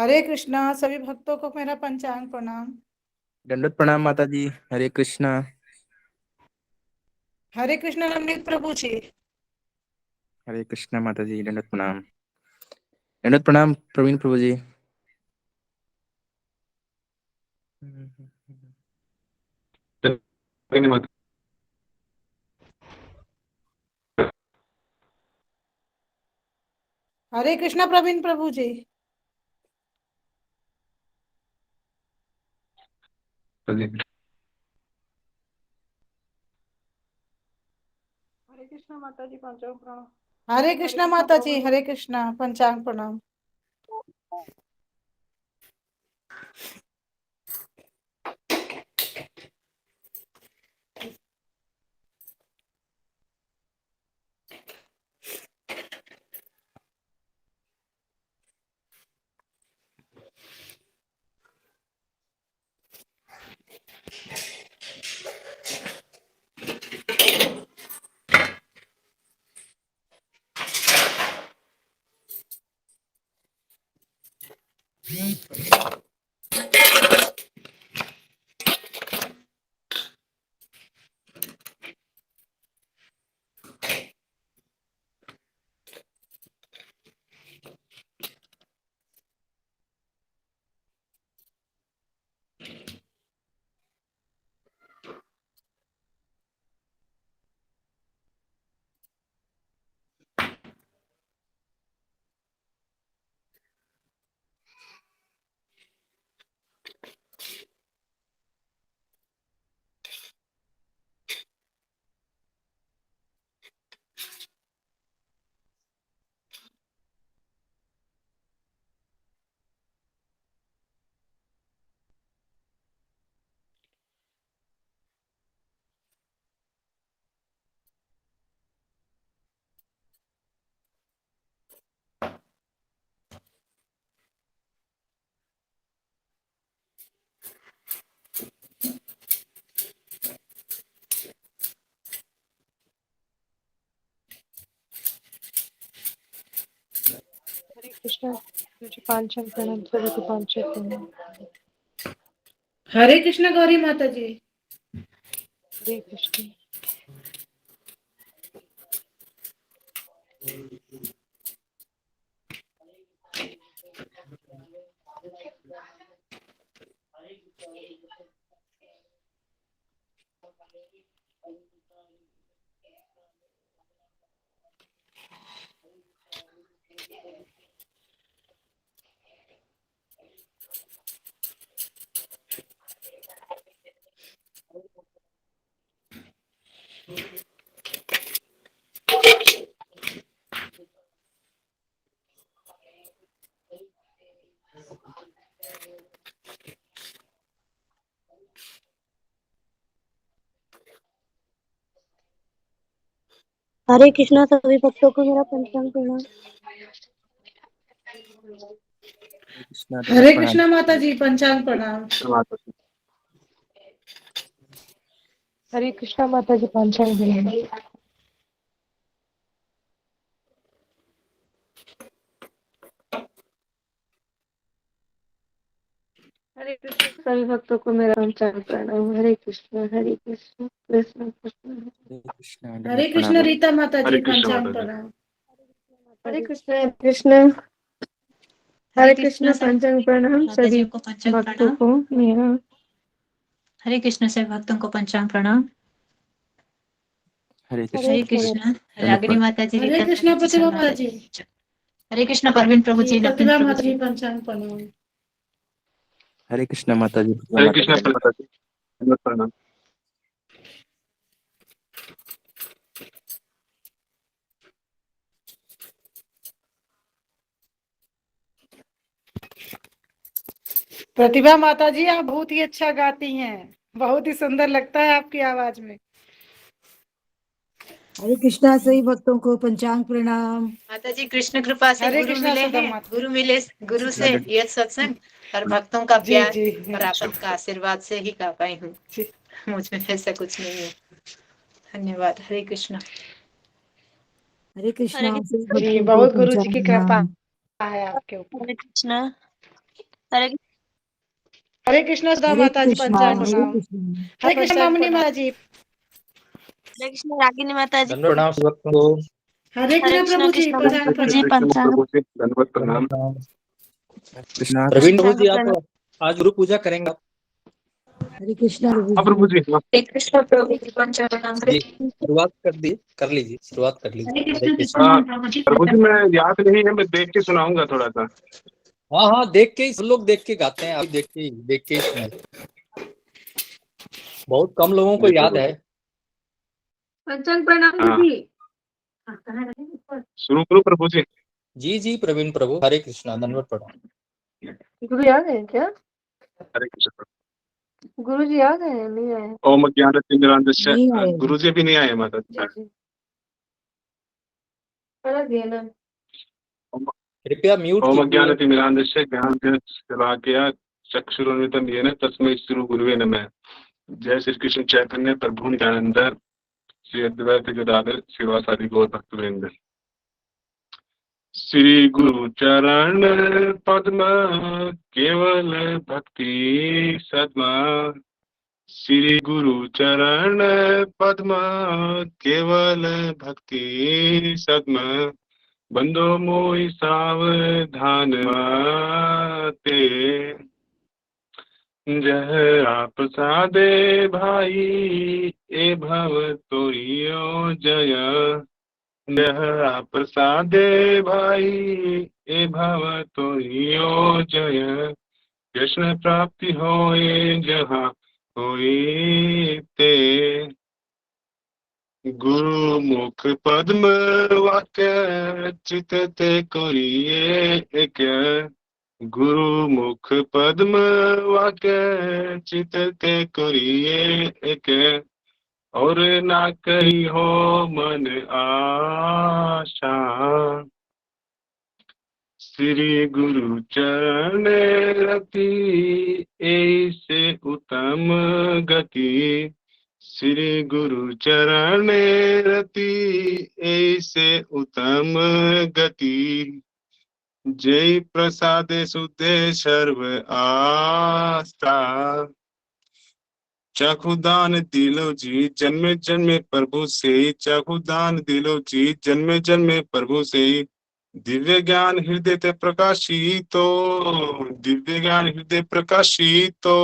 हरे कृष्णा। सभी भक्तों को मेरा पंचांग प्रणाम। दंडवत प्रणाम माता जी। हरे कृष्णा। हरे कृष्णा नवनीत प्रभु जी। हरे कृष्णा माता जी। दंडवत प्रणाम। दंडवत प्रणाम प्रवीण प्रभु जी। हरे कृष्णा प्रवीण प्रभु जी। हरे कृष्णा माता जी पंचांग प्रणाम। हरे कृष्णा माता जी। हरे कृष्णा पंचांग प्रणाम। हरे कृष्णा जी। पांचन प्रणाम सभी को पांचन प्रणाम। हरे कृष्णा गौरी माता जी। हरे कृष्ण। हरे कृष्णा सभी भक्तों को मेरा पंचांग प्रणाम। हरे कृष्णा। दंडवत हरे प्रणाम। कृष्णा माता जी पंचांग प्रणाम। हरे कृष्णा माता जी पांचन प्रणाम। हरे कृष्ण सभी भक्तों को मेरा पंचांग प्रणाम। हरे कृष्ण कृष्ण कृष्ण। हरे कृष्णा। हरे दंडवत प्रणाम। कृष्णा रीता माता जी पंचांग प्रणाम। हरे कृष्ण। हरे कृष्ण पंचांग प्रणाम सभी भक्तों को मेरा। हरे कृष्ण से भक्तों को पंचांग प्रणाम। हरे कृष्णा। हरे कृष्ण। दंडवत रागिनी प्रणाम। माता जी, हरे रीता कृष्णा माता जी, प्रतिभा सन माता माता जी। जी। हरे कृष्ण परवीन प्रभु जी, लखन प्रतिभा प्रभु माता जी जी। पंचांग प्रणाम। हरे कृष्णा माता जी। हरे माता कृष्णा जी। माता जी। दंडवत प्रणाम। प्रतिभा माता जी आप बहुत ही अच्छा गाती हैं। बहुत ही सुंदर लगता है आपकी आवाज में। हरे कृष्णा सभी भक्तों को पंचांग प्रणाम। माता जी कृष्ण कृपा से हरे गुरु कृष्णा मिले सुधा हैं। माता। गुरु मिले, गुरु से दंडवत यह सत्संग और भक्तों का जी प्यार जी और आपका आशीर्वाद से ही गा पाई हूँ। जी। मुझ में ऐसा कुछ नहीं है। धन्यवाद। हरे कृष्ण। हरे कृष्णा हरे सभी जी भक्तों को बहुत गुरु जी पंचांग की कृपा प्रणाम। है आपके ऊपर। कृष्ण। हरे कृष्णा सुधा हरे माता जी, कृष्णा पंचांग हरे प्रणाम। कृष्णा हरे कृष्ण मामुनि माता जी। दंडवत प्रणाम सब भक्तों को। हरे कृष्ण प्रभु जी, पंचांग हरे प्रणाम। कृष्ण प्रभु जी, दंडवत प्रणाम। कृष्णा प्रवीण प्रभु जी, आप आज गुरु पूजा करेंगे आप? हरे कृष्णा प्रभु हाँ जी। प्रभु जी, हाँ। हरे कृष्ण प्रभु जी, पंचांग प्रणाम। जी, शुरुआत कर लीजिए, शुरुआत कर लीजिए। हरे कृष्ण। प्रभु जी मैं याद नहीं है, मैं देख के सुनाऊंगा थोड़ा सा। हाँ हाँ, देख के ही सब लोग देख के गाते हैं, आप देख के ही सुनाइए। बहुत कम लोगों को जी याद प्रभु है। जी। पंचांग प्रणाम हाँ। जी। शुरू करो प्रभु जी। जी जी प्रवीण प्रभु, हरे कृष्णा, दंडवत प्रणाम। गुरु याद है क्या? हरे कृष्ण प्रभु। गुरु जी आ गए हैं, नहीं आए? ओम ज्ञानतिमिरान्धस्य। नहीं आए। गुरु जी भी नहीं आए माता जी। जी। अलग है ना। कृपया म्यूट ओम कीजिए। ज्ञानतिमिरान्धस्य ज्ञानतिमिरान्धस्य चक्षुरुन्मिलितं येन तस्मै श्री गुरुवे नमः। जय श्री कृष्ण चैतन्य प्रभु नित्यानंद श्री अद्वैत गदाधर श्रीवासादि गौर भक्तवृंद। श्री गुरु चरण पद्म केवल भक्ति सद्मा। श्री गुरु चरण पद्म केवल भक्ति सद्मा। बंदो मोहि सावधान ते। जह आप सादे भाई ए भव तोरियो जय। जह प्रसादे भाई ए भव तोरियो जय। कृष्ण प्राप्ति होए जहाँ होए ते। गुरु मुख पद्म वाक्य चित ते कोरिए एक। गुरु मुख पद्म वाक्य चित ते कोरिए एक। और ना कही हो मन आशा। श्री गुरु चरण रति ऐसे उत्तम गति। श्री गुरु चरण रति ऐसे उत्तम गति। जय प्रसाद सुते सर्व आस्था। चाकुदान दिलो जी जन्मे जन्मे प्रभु से। चाकुदान दिलो जी जन्मे जन्मे प्रभु से। दिव्य ज्ञान हृदय ते प्रकाशितो। दिव्य ज्ञान हृदय प्रकाशितो।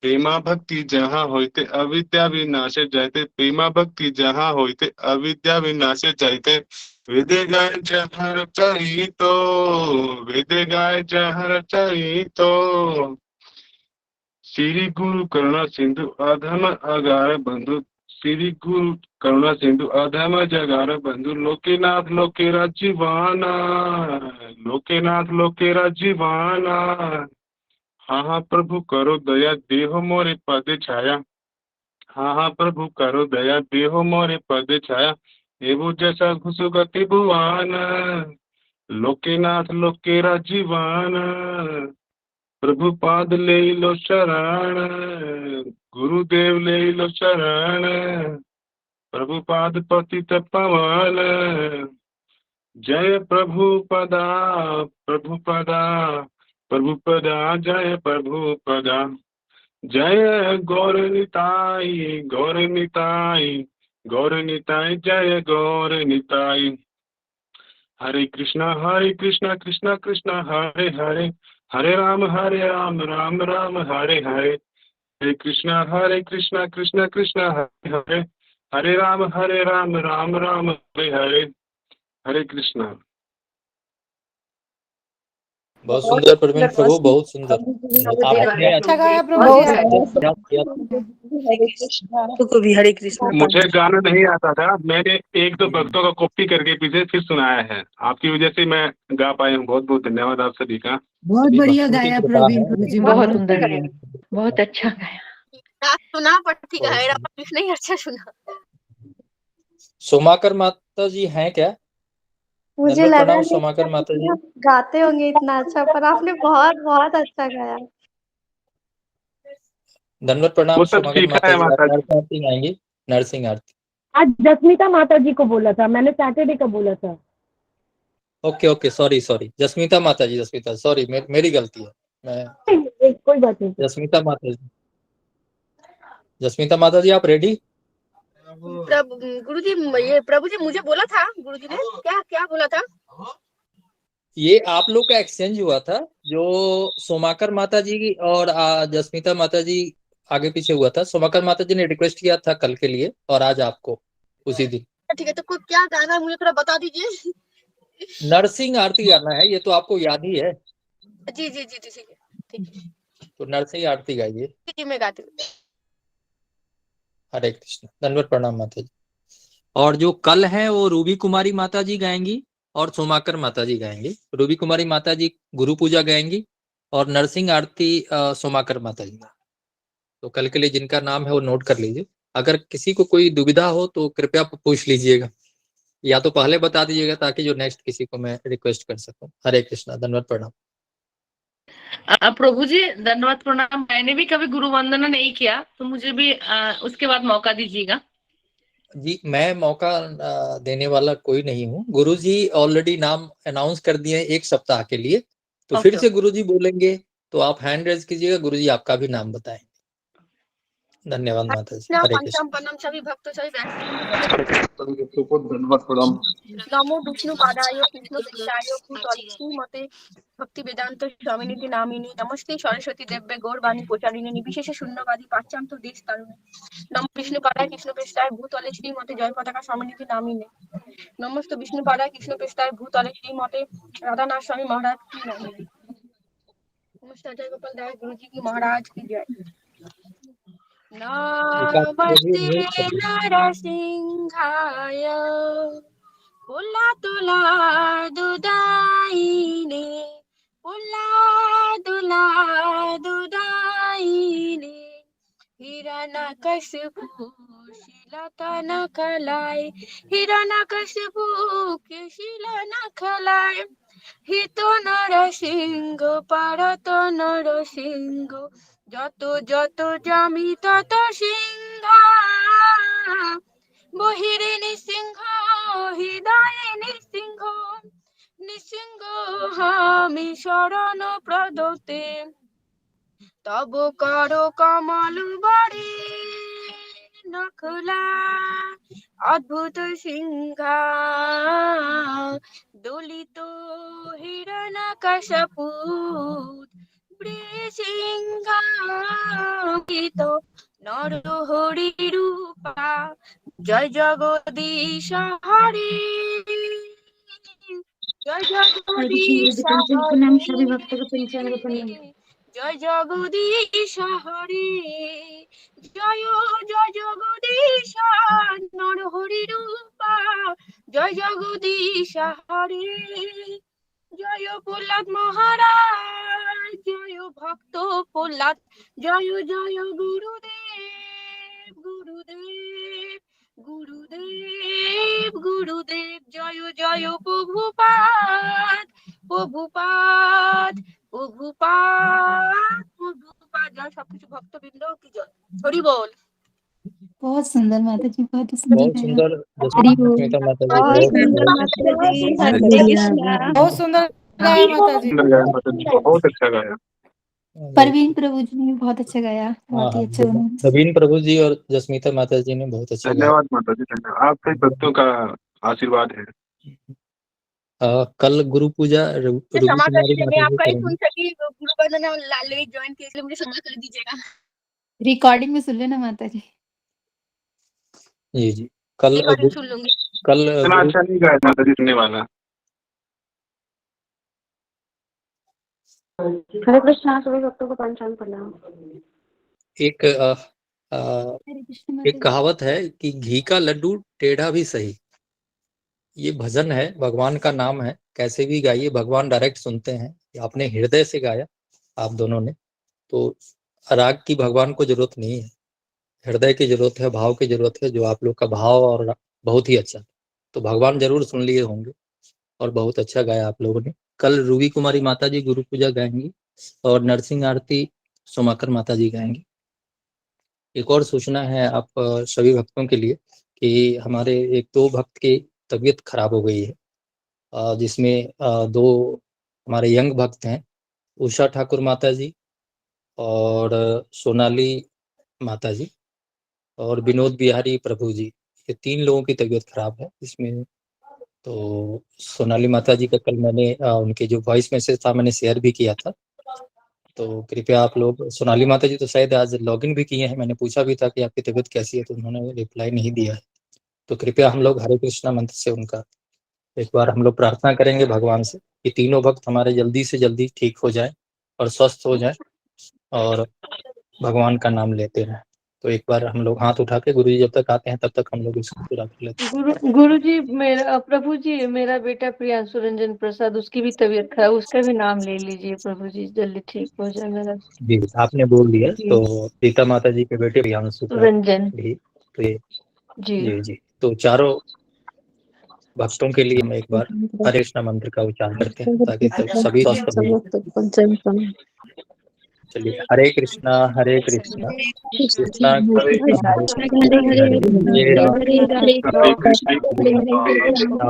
प्रेमा भक्ति जहाँ होते अविद्या विनाश जाते। प्रेमा भक्ति जहाँ होते अविद्या विनाश जाते। वेदे गाय जहाँ रचयितो। वेदे गाय जहाँ रचयितो। श्री गुरु करुणा सिंधु अधम अगार बंधु। श्री गुरु करुणा सिंधु अधम जगार बंधु। लोकेनाथ लोकेरा जीवाना। लोकेनाथ लोकेरा जीवाना। हाँ हाँ प्रभु करो दया देहो मोरे पद छाया। हाँ हाँ प्रभु करो दया देहो मोरे पद छाया। एवं जैसा घुसुगति भुवान। लोकेनाथ लोकेरा जीवाना। प्रभु पाद ले लो शरण। गुरुदेव ले लो शरण। प्रभु पाद पतित पवन। जय प्रभु पदा प्रभु पदा प्रभु पदा जय प्रभु पदा। जय गौर निताई गौर निताई गौर निताई जय गौर निताई। हरे कृष्णा कृष्णा कृष्णा हरे हरे। हरे राम राम राम हरे हरे। हरे कृष्णा कृष्णा कृष्णा हरे हरे। हरे राम राम राम हरे हरे। हरे कृष्णा। बहुत सुंदर प्रवीण प्रभु, बहुत सुंदर। आपने अच्छा गाया प्रभु जी आप। प्रयास किया था। को भी हरे कृष्णा। मुझे गाना नहीं आता था, मैंने एक दो भक्तों का कॉपी करके पीछे फिर सुनाया है। आपकी वजह से मैं गा पाया हूँ। बहुत बहुत धन्यवाद आप सभी का। बहुत सभी बढ़िया भक्तों की गाया कृपा प्रवीण है। प्रभु जी। बहुत सुंदर गाया, बहुत अच्छा गाया। सुना पड़ती का है नहीं, अच्छा सुना। सोमाकर माता जी हैं क्या? मुझे दंडवत लगा प्रणाम नहीं सोमाकर माता जी। आप गाते होंगे इतना अच्छा, पर आपने बहुत बहुत अच्छा गाया। दंडवत प्रणाम वो सब सोमाकर सीखा माता है जी। आप माता जी। नरसिंह आरती गाएंगी? नरसिंह आरती। आज जस्मिता माता जी को बोला था मैंने, सैटरडे का बोला था। Okay okay, sorry sorry, Jasmita माता जी, जस्मिता, सॉरी, मेरी गलती है। मैं कोई बात नहीं। जस्मिता माता जी, जस्मिता माता जी, आप रेडी? गुरुजी, ये प्रभु जी मुझे बोला था, गुरुजी ने क्या क्या बोला था? ये आप लोग का एक्सचेंज हुआ था, जो सोमाकर माता जी और जस्मिता माता जी आगे पीछे हुआ था। सोमाकर माता जी ने रिक्वेस्ट किया था कल के लिए, और आज आपको उसी दिन। ठीक है, तो कोई क्या गाना है मुझे थोड़ा बता दीजिए। नरसिंह आरती गाना है, ये तो आपको याद ही है। जी जी जी जी ठीक है, ठीक है, तो नरसिंह आरती गाइए। ठीक है, मैं गाती हूँ। हरे कृष्ण, दंडवत प्रणाम माता जी। और जो कल है वो रूबी कुमारी माता जी गाएंगी और सोमाकर माता जी गाएंगी। रूबी कुमारी माता जी गुरु पूजा गाएंगी और नरसिंह आरती सोमाकर माता जी। तो कल के लिए जिनका नाम है वो नोट कर लीजिए। अगर किसी को कोई दुविधा हो तो कृपया पूछ लीजिएगा, या तो पहले बता दीजिएगा ताकि जो नेक्स्ट किसी को मैं रिक्वेस्ट कर सकूं। हरे कृष्णा, धन्यवाद, प्रणाम। प्रभु जी धन्यवाद प्रणाम। मैंने भी कभी गुरु वंदना नहीं किया, तो मुझे भी उसके बाद मौका दीजिएगा। जी, मैं मौका देने वाला कोई नहीं हूँ। गुरुजी ऑलरेडी नाम अनाउंस कर दिए एक सप्ताह के लिए, तो फिर से गुरुजी बोलेंगे तो आप हैंड रेज कीजिएगा, गुरुजी आपका भी नाम बताएंगे। धन्यवाद माता जी, हरे कृष्ण। पंचम पन्नम सभी भक्तों सभी नमो विष्णु पादाय कृष्ण पृष्ठाय भूतले मते भक्ति वेदांत स्वामिनिधि नामिनी नमस्ते सरस्वती देव्य गौरवाणी प्रचारिणी निर्विशेष शून्यवादी पाश्चात्य देश तारुणे नमो विष्णु पादाय कृष्ण पृष्ठाय भूतले श्रीमते जय पताका स्वामिनिधि नामिनी नमस्ते विष्णु पादाय कृष्ण पृष्ठाय भूतले श्रीमते राधानाथ स्वामी महाराज की नामिनी नमस्ते जय गोपाल दास गुरु जी की महाराज की जय। नमस्ते नरसिंहाय पुला तुला दुदाईने पुला तुला दुदाईने हिरण्यकशिपु शिलतन खलाय हिरण्यकशिपु के शिलन खलाय हितो नरसिंह परत नरसिंह যত যত জামি তত সিংহা বহিরে নিসিংহ হৃদয়ে নিসিংহ নিসিংহ হামি শরণ প্রদতে তব কর কমল বড়ে নখলা অদ্ভুত সিংহা দলিত হিরণ্যকশিপু সিংহিত নরহরি রূপা জয় জগদীশ হরে জয় জগদীশ জয় জগদীশ হরে জয় জয় জগদীশ নরহরি রূপা জয় জগদীশ হরে জয় প্রহ্লাদ মহারাজ জয় ভক্ত প্রহ্লাদ জয় জয় গুরুদেব গুরুদেব গুরুদেব গুরুদেব জয় জয় প্রভুপাদ প্রভুপাদ প্রভুপাদ প্রভুপাদ জয় সবকিছু ভক্তবৃন্দ কি জয় হরি বল। बहुत सुंदर माता जी, बहुत बहुत सुंदर। सुंदर जस्मिता माता जी, बहुत बहुत सुंदर गाया माता जी। बहुत अच्छा गाया। परवीन प्रभु जी ने बहुत अच्छा गाया, बहुत ही अच्छा। नवीन प्रभु जी और जस्मिता माता जी ने बहुत अच्छा गाया। धन्यवाद माता जी, धन्यवाद। आपके भक्तों का आशीर्वाद है। कल गुरु पूजा रूबी कुमारी माता जी आपका ही करेंगी। सुन सकी गुरु वंदना लाले ज्वाइन किए, इसलिए मुझे क्षमा कर दीजिएगा। रिकॉर्डिंग में सुन लेना माता जी। जी जी, कल सुन लूंगी। कल इतना अच्छा नहीं गाया माता जी सुनने वाला। हरे कृष्णा सभी भक्तों को पंचांग प्रणाम। एक कहावत है कि घी का लड्डू टेढ़ा भी सही। ये भजन है, भगवान का नाम है, कैसे भी गाइए, भगवान डायरेक्ट सुनते हैं। आपने हृदय से गाया आप दोनों ने, तो राग की भगवान को जरूरत नहीं है, हृदय की जरूरत है, भाव की जरूरत है। जो आप लोग का भाव और बहुत ही अच्छा, तो भगवान जरूर सुन लिए होंगे और बहुत अच्छा गाया आप लोगों ने। कल रूबी कुमारी माता जी गुरु पूजा गाएंगी और नरसिंह आरती सोमाकर माता जी गाएंगी। एक और सूचना है आप सभी भक्तों के लिए कि हमारे एक दो भक्त की तबीयत खराब हो गई है, जिसमें दो हमारे यंग भक्त हैं, उषा ठाकुर माता जी और सोनाली माता जी और विनोद बिहारी प्रभु जी। ये 3 लोगों की तबीयत खराब है इसमें। तो सोनाली माता जी का कल मैंने उनके जो वॉइस मैसेज था मैंने शेयर भी किया था, तो कृपया आप लोग, सोनाली माता जी तो शायद आज लॉगिन भी किए हैं, मैंने पूछा भी था कि आपकी तबीयत कैसी है, तो उन्होंने रिप्लाई नहीं दिया है। तो कृपया हम लोग हरे कृष्णा मंत्र से उनका एक बार हम लोग प्रार्थना करेंगे भगवान से कि तीनों भक्त हमारे जल्दी से जल्दी ठीक हो जाए और स्वस्थ हो जाए और भगवान का नाम लेते रहें। तो एक बार हम लोग हाथ उठा के, गुरु जी जब तक आते हैं तब तक हम लोग इसको पूरा कर लेते हैं। गुरु जी, मेरा प्रभु जी, मेरा बेटा प्रियांशु रंजन प्रसाद, उसकी भी तबीयत खराब, उसका भी नाम ले लीजिए प्रभु जी, जल्दी ठीक हो जाए मेरा। जी आपने बोल दिया, जी। तो सीता माता जी के बेटे प्रियांशु का रंजन भी, तो ये जी। जी तो चारों भक्तों के लिए हम एक बार हरे कृष्णा मंत्र का उच्चारण करते हैं ताकि सभी स्वस्थ हो। चलिए, हरे कृष्णा कृष्णा कृष्णा हरे हरे हरे राम हरे राम हरे कृष्ण हरे राम राम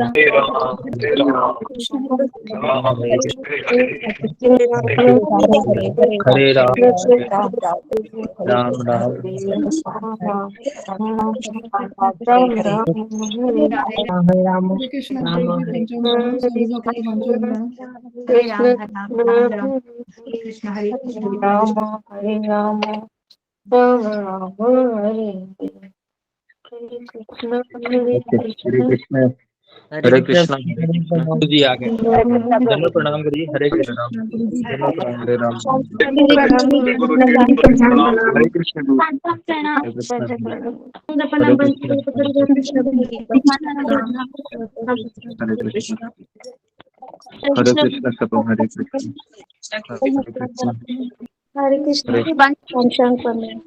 हरे राम हरे राम राम हरे कृष्ण, हरे हरे राम राम राम राम हरे कृष्ण गुरु जी पंचांग प्रणाम, सभी भक्तों को पंचांग प्रणाम। हरे राम हरे राम हरे राम हरे कृष्ण हरे कृष्ण हरे कृष्णा गुरु जी आ गए। धन्यवाद, प्रणाम गुरु जी। हरे कृष्णा, धन्यवाद, प्रणाम। हरे राम हरे हरे कृष्ण गुरु हरे कृष्णा, प्रणाम हरे कृष्णा, हरे कृष्ण हरे कृष्ण सब हरे कृष्ण हरे कृष्ण हरे कृष्ण पंचांग प्रणाम।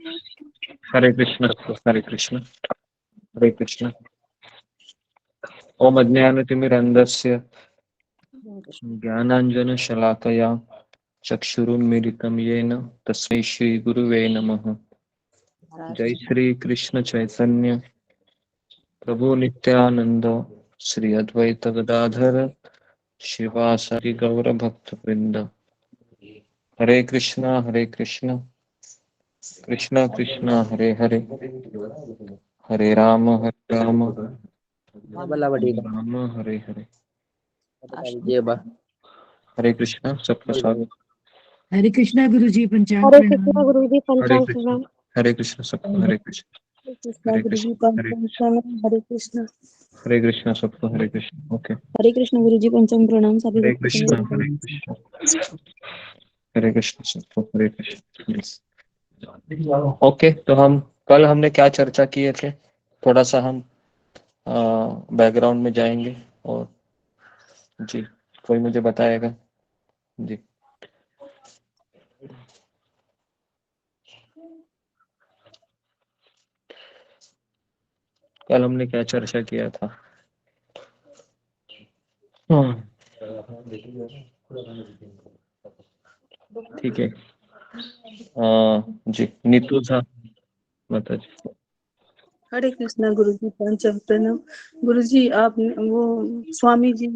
हरे कृष्ण हरे कृष्ण हरे कृष्ण। ओम अज्ञानतिमिरन्धस्य ज्ञानाञ्जनशलाकया चक्षुरुन्मीलितं येन तस्मै श्रीगुरुवे नमः। जय श्री कृष्ण चैतन्य प्रभु नित्यानंद श्री अद्वैत गदाधर शिवासादि गौर भक्त वृंद। हरे कृष्णा कृष्ण कृष्ण हरे हरे, हरे राम राम हरे हरे। हरे कृष्णा सबका स्वागत। हरे कृष्णा गुरु जी पंचांग हरे कृष्ण प्रणाम। गुरु जी हरे पंचांग कृष्ण प्रणाम। हरे कृष्ण सबको हरे कृष्ण हरे कृष्ण हरे गुरु जी कृष्ण पंचांग प्रणाम। हरे कृष्ण सबको हरे कृष्ण। ओके, हरे कृष्ण गुरु जी पंचांग प्रणाम, सभी हरे भक्तों को कृष्ण मेरे हरे कृष्ण हरे कृष्ण सबको हरे कृष्ण। ओके, तो हम कल हमने क्या चर्चा किए थे, थोड़ा सा हम बैकग्राउंड में जाएंगे और जी कोई मुझे बताएगा जी। कल हमने क्या चर्चा किया था? ठीक है, जी नीतू सा बता जी। हरे कृष्णा गुरु जी पंचम प्रणाम। गुरु जी, आप वो स्वामी जी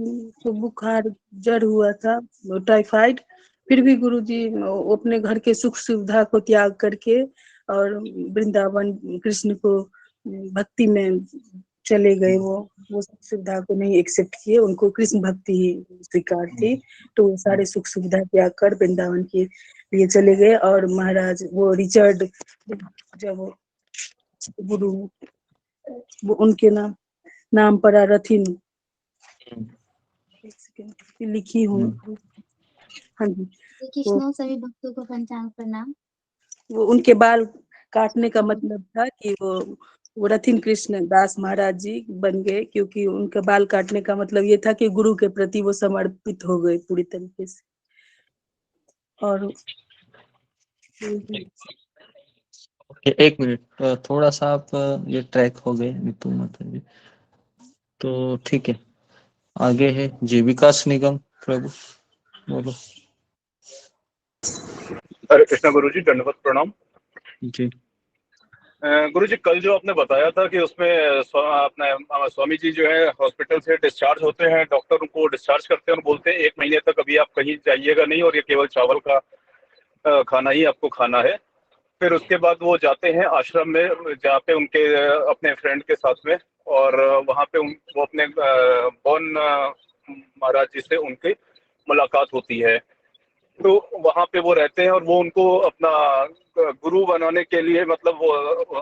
को बुखार जड़ हुआ था, वो टाइफाइड, फिर भी गुरु जी अपने घर के सुख सुविधा को त्याग करके और वृंदावन कृष्ण को भक्ति में चले गए। वो सुख सुविधा को नहीं एक्सेप्ट किए, उनको कृष्ण भक्ति ही स्वीकार थी, तो वो सारे सुख सुविधा त्याग कर वृंदावन के लिए चले गए। और महाराज वो रिचर्ड, जब गुरु, वो उनके नाम पर रथिन लिखी हूँ। हाँ जी, कृष्णा सभी भक्तों को पंचांग प्रणाम। वो उनके बाल काटने का मतलब था कि वो रथिन कृष्ण दास महाराज जी बन गए, क्योंकि उनके बाल काटने का मतलब ये था कि गुरु के प्रति वो समर्पित हो गए पूरी तरीके से। और एक मिनट, थोड़ा सा आप ये ट्रैक हो गए नीतू माता जी, तो ठीक है। आगे है जीविकास निगम प्रभु, बोलो। हरे कृष्णा गुरु जी, दंडवत प्रणाम। जी गुरु जी, कल जो आपने बताया था कि उसमें अपने स्वामी जी जो है हॉस्पिटल से डिस्चार्ज होते हैं, डॉक्टर उनको डिस्चार्ज करते हैं और बोलते हैं 1 महीने तक अभी आप कहीं जाइएगा नहीं और ये केवल चावल का खाना ही आपको खाना है। फिर उसके बाद वो जाते हैं आश्रम में, जहाँ पे उनके अपने फ्रेंड के साथ में, और वहाँ पे वो अपने बौन महाराज जी से उनकी मुलाकात होती है। तो वहाँ पे वो रहते हैं और वो उनको अपना गुरु बनाने के लिए, मतलब वो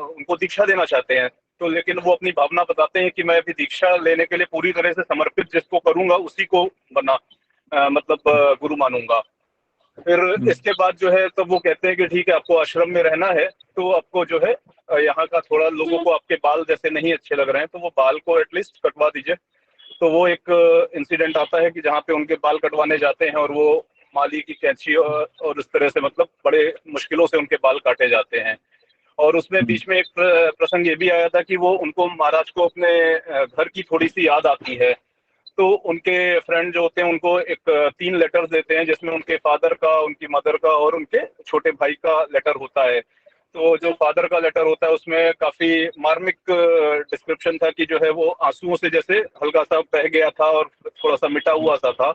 उनको दीक्षा देना चाहते हैं। तो लेकिन वो अपनी भावना बताते हैं कि मैं अभी दीक्षा लेने के लिए पूरी तरह से समर्पित जिसको करूंगा उसी को मतलब गुरु मानूंगा। फिर इसके बाद जो है तो वो कहते हैं कि ठीक है, आपको आश्रम में रहना है तो आपको जो है यहाँ का थोड़ा, लोगों को आपके बाल जैसे नहीं अच्छे लग रहे हैं तो वो बाल को एटलीस्ट कटवा दीजिए। तो वो एक इंसिडेंट आता है कि जहाँ पे उनके बाल कटवाने जाते हैं और वो माली की कैंची और इस तरह से मतलब बड़े मुश्किलों से उनके बाल काटे जाते हैं। और उसमें बीच में एक प्रसंग ये भी आया था कि वो उनको महाराज को अपने घर की थोड़ी सी याद आती है। तो उनके फ्रेंड जो होते हैं उनको एक 3 लेटर्स देते हैं, जिसमें उनके फादर का, उनकी मदर का और उनके छोटे भाई का लेटर होता है। तो जो फादर का लेटर होता है उसमें काफी मार्मिक डिस्क्रिप्शन था कि जो है वो आंसुओं से जैसे हल्का सा बह गया था और थोड़ा सा मिटा हुआ सा था।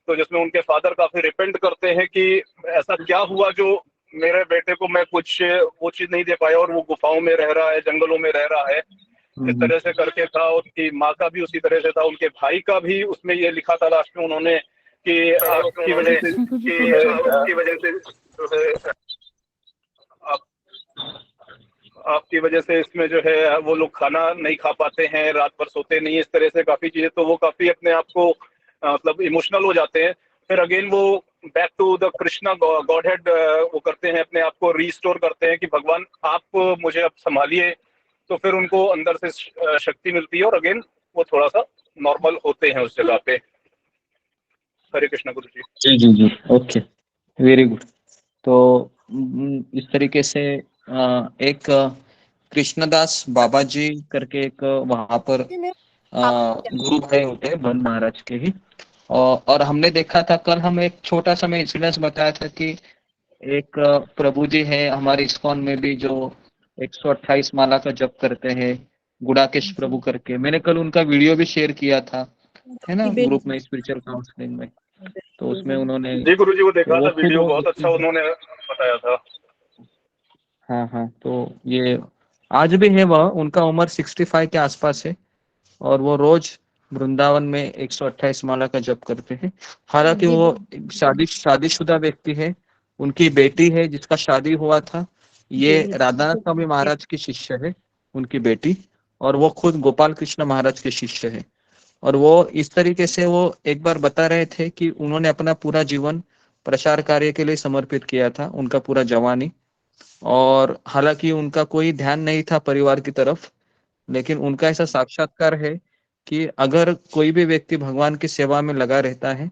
तो जिसमें उनके फादर काफी रिपेंट करते हैं कि ऐसा क्या हुआ जो मेरे बेटे को मैं कुछ वो चीज नहीं दे पाया, और वो गुफाओं में रह रहा है, जंगलों में रह रहा है, इस तरह से करके था। उनकी माँ का भी उसी तरह से था, उनके भाई का भी उसमें ये लिखा था लास्ट में उन्होंने कि आपकी वजह से आपकी वजह से इसमें जो है वो लोग खाना नहीं खा पाते हैं, रात भर सोते नहीं, इस तरह से काफी चीजें। तो वो काफी अपने आप को मतलब इमोशनल हो जाते हैं। फिर अगेन वो back to the Krishna godhead वो करते हैं, अपने आप को रीस्टोर करते हैं कि भगवान आप मुझे अब संभालिए। तो फिर उनको अंदर से शक्ति मिलती है और अगेन वो थोड़ा सा नॉर्मल होते हैं उस जगह पे। हरे कृष्णा गुरु जी। जी जी जी, ओके, वेरी गुड। तो इस तरीके से एक कृष्णदास बाबा जी करके एक वहां पर गुरु भाई होते हैं बन महाराज के ही। और हमने देखा था कल, हम एक छोटा सा मैं इंसिडेंस बताया था कि एक प्रभु जी है हमारे इस्कॉन में भी जो 128 माला का जप करते हैं, गुड़ाकेश प्रभु करके। मैंने कल उनका वीडियो भी शेयर किया था, है ना, ग्रुप में, स्पिरिचुअल काउंसलिंग में। तो उसमें उन्होंने, जी गुरु जी, वो देखा था वीडियो, बहुत अच्छा उन्होंने बताया था। हाँ हाँ, तो ये आज भी है वह, उनका उम्र 65 के आसपास है और वो रोज वृंदावन में 128 माला का जप करते हैं। हालांकि वो शादीशुदा व्यक्ति है, उनकी बेटी है जिसका शादी हुआ था, ये राधानाथ स्वामी महाराज की शिष्य है उनकी बेटी, और वो खुद गोपाल कृष्ण महाराज के शिष्य है। और वो इस तरीके से वो एक बार बता रहे थे कि उन्होंने अपना पूरा जीवन प्रचार कार्य के लिए समर्पित किया था, उनका पूरा जवानी। और हालांकि उनका कोई ध्यान नहीं था परिवार की तरफ, लेकिन उनका ऐसा साक्षात्कार है कि अगर कोई भी व्यक्ति भगवान की सेवा में लगा रहता है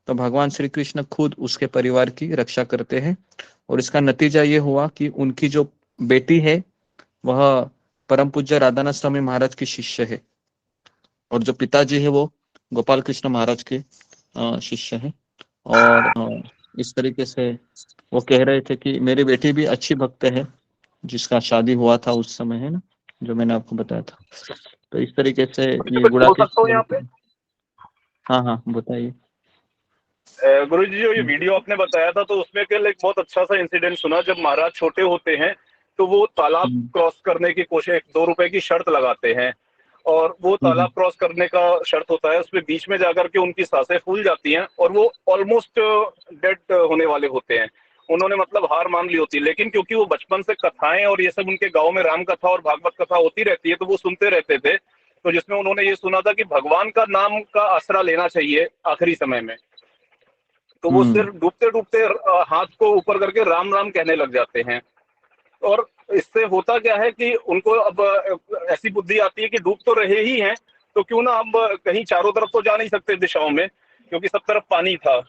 तो भगवान श्री कृष्ण खुद उसके परिवार की रक्षा करते हैं। और इसका नतीजा ये हुआ कि उनकी जो बेटी है वह परम पूज्य राधानाथ स्वामी महाराज की शिष्य है, और जो पिताजी है वो गोपाल कृष्ण महाराज के शिष्य है। और इस तरीके से वो कह रहे थे कि मेरी बेटी भी अच्छी भक्त है जिसका शादी हुआ था उस समय, है ना, जो मैंने आपको बताया था। तो इस तरीके से ये गुड़ाकेश। हाँ हाँ, बताइए गुरु जी। जो ये वीडियो आपने बताया था तो उसमें कल एक बहुत अच्छा सा इंसिडेंट सुना। जब महाराज छोटे होते हैं तो वो तालाब क्रॉस करने की कोशिश, 2 रुपए की शर्त लगाते हैं, और वो तालाब क्रॉस करने का शर्त होता है, उसमें बीच में जाकर के उनकी सांसें फूल जाती हैं और वो ऑलमोस्ट डेड होने वाले होते हैं। उन्होंने मतलब हार मान ली होती है, लेकिन क्योंकि वो बचपन से कथाएं और ये सब उनके गांव में राम कथा और भागवत कथा होती रहती है तो वो सुनते रहते थे। तो जिसमें उन्होंने ये सुना था कि भगवान का नाम का आसरा लेना चाहिए आखिरी समय में। तो वो सिर्फ डूबते डूबते हाथ को ऊपर करके राम राम कहने लग जाते हैं। और इससे होता क्या है कि उनको अब ऐसी बुद्धि आती है कि डूब तो रहे ही हैं, तो क्यों ना हम कहीं चारों तरफ तो जा नहीं सकते दिशाओं में, क्योंकि सब तरफ पानी था।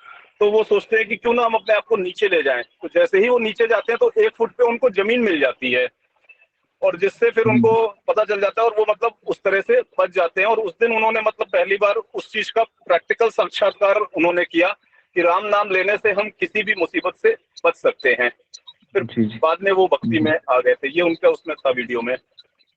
तो वो सोचते हैं कि क्यों ना हम अपने आप को नीचे ले जाएं। तो जैसे ही वो नीचे जाते हैं तो 1 फुट पे उनको जमीन मिल जाती है, और जिससे फिर उनको पता चल जाता है और वो मतलब उस तरह से बच जाते हैं। और उस दिन उन्होंने मतलब पहली बार उस चीज का प्रैक्टिकल साक्षात्कार उन्होंने किया कि राम नाम लेने से हम किसी भी मुसीबत से बच सकते हैं। फिर जी जी बाद में वो भक्ति में आ गए थे, ये उनका उसमें था वीडियो में।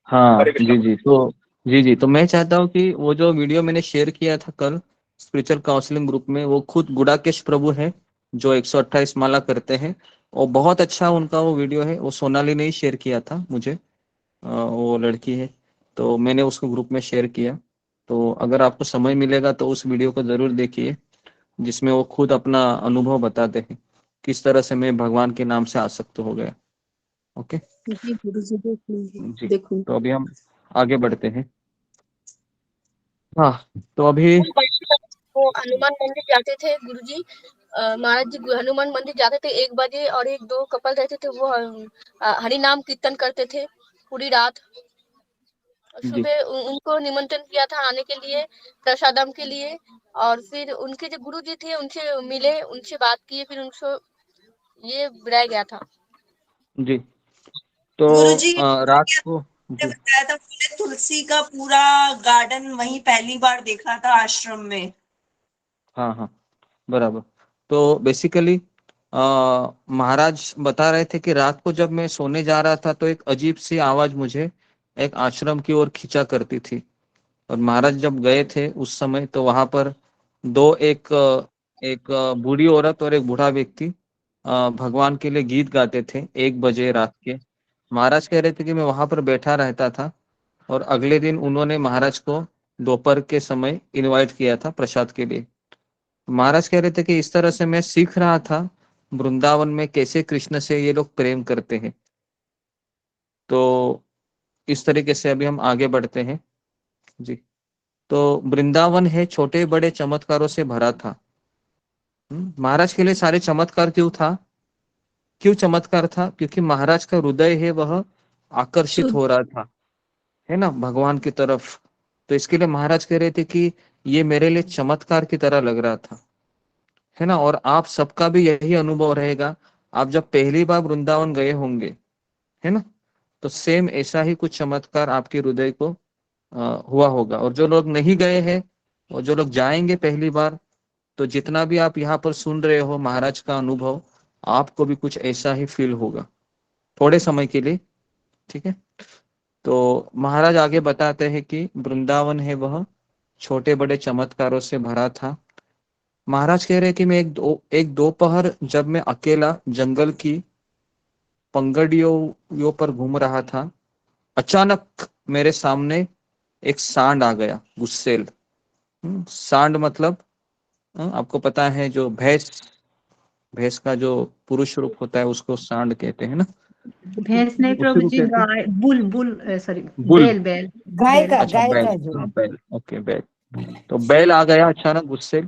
हाँ हरे कृष्णा। जी तो मैं चाहता हूँ कि वो जो वीडियो मैंने शेयर किया था कल स्पिरिचुअल काउंसलिंग ग्रुप में, वो खुद गुड़ाकेश प्रभु है जो 128 माला करते हैं, और बहुत अच्छा उनका वो वीडियो है। वो सोनाली ने ही शेयर किया था मुझे, वो लड़की है, तो मैंने उसको ग्रुप में शेयर किया। तो अगर आपको समय मिलेगा तो उस वीडियो को जरूर देखिए, जिसमें वो खुद अपना अनुभव बताते हैं किस तरह से मैं भगवान के नाम से आसक्त हो गया। ओके जी गुरुजी देख लीजिए, जी, देखूंगी। तो अभी हम आगे बढ़ते हैं। हाँ, तो अभी वो हनुमान मंदिर जाते थे गुरुजी, महाराज जी हनुमान मंदिर जाते थे 1 बजे, और 1-2 कपल रहते थे वो हरि नाम कीर्तन करते थे पूरी रात। जी सुबह उनको निमंत्रण किया था आने के लिए प्रसादम के लिए, और फिर उनके जो गुरु जी थे उनसे मिले, उनसे बात किए, फिर उनको ये बुलाया गया था। जी, तो गुरुजी रात को ने जी बताया था, मैंने तुलसी का पूरा गार्डन वहीं पहली बार देखा था आश्रम में। हाँ बराबर। तो बेसिकली महाराज बता रहे थे कि रात को जब मैं सोने जा रहा था तो एक अजीब सी आवाज मुझे एक आश्रम की ओर खींचा करती थी, और महाराज जब गए थे उस समय तो वहां पर दो एक बूढ़ी औरत और एक बूढ़ा व्यक्ति भगवान के लिए गीत गाते थे 1 बजे रात के। महाराज कह रहे थे कि मैं वहां पर बैठा रहता था, और अगले दिन उन्होंने महाराज को दोपहर के समय इनवाइट किया था प्रसाद के लिए। महाराज कह रहे थे कि इस तरह से मैं सीख रहा था वृंदावन में कैसे कृष्ण से ये लोग प्रेम करते हैं। तो इस तरीके से अभी हम आगे बढ़ते हैं जी। तो वृंदावन है छोटे बड़े चमत्कारों से भरा था। महाराज के लिए सारे चमत्कार क्यों चमत्कार था? क्योंकि महाराज का हृदय है वह आकर्षित हो रहा था, है ना, भगवान की तरफ। तो इसके लिए महाराज कह रहे थे कि ये मेरे लिए चमत्कार की तरह लग रहा था, है ना। और आप सबका भी यही अनुभव रहेगा, आप जब पहली बार वृंदावन गए होंगे, है ना, तो सेम ऐसा ही कुछ चमत्कार आपके हृदय को हुआ होगा। और जो लोग नहीं गए हैं और जो लोग जाएंगे पहली बार, तो जितना भी आप यहाँ पर सुन रहे हो महाराज का अनुभव, आपको भी कुछ ऐसा ही फील होगा थोड़े समय के लिए, ठीक है। तो महाराज आगे बताते हैं कि वृंदावन है वह छोटे बड़े चमत्कारों से भरा था। महाराज कह रहे हैं कि मैं एक दोपहर जब मैं अकेला जंगल की पंगड़ियों पर घूम रहा था, अचानक मेरे सामने एक सांड आ गया, गुस्सेल। सांड मतलब आपको पता है, जो भैंस का जो पुरुष रूप होता है उसको सांड कहते हैं ना। भैंस नहीं उसी प्रभु को जी, कहते हैं गाय, बुल सॉरी, बुल। बैल गाय का अच्छा, गाय बैल, का जो हाँ बैल, ओके बैल। तो बैल आ गया अचानक गुस्से,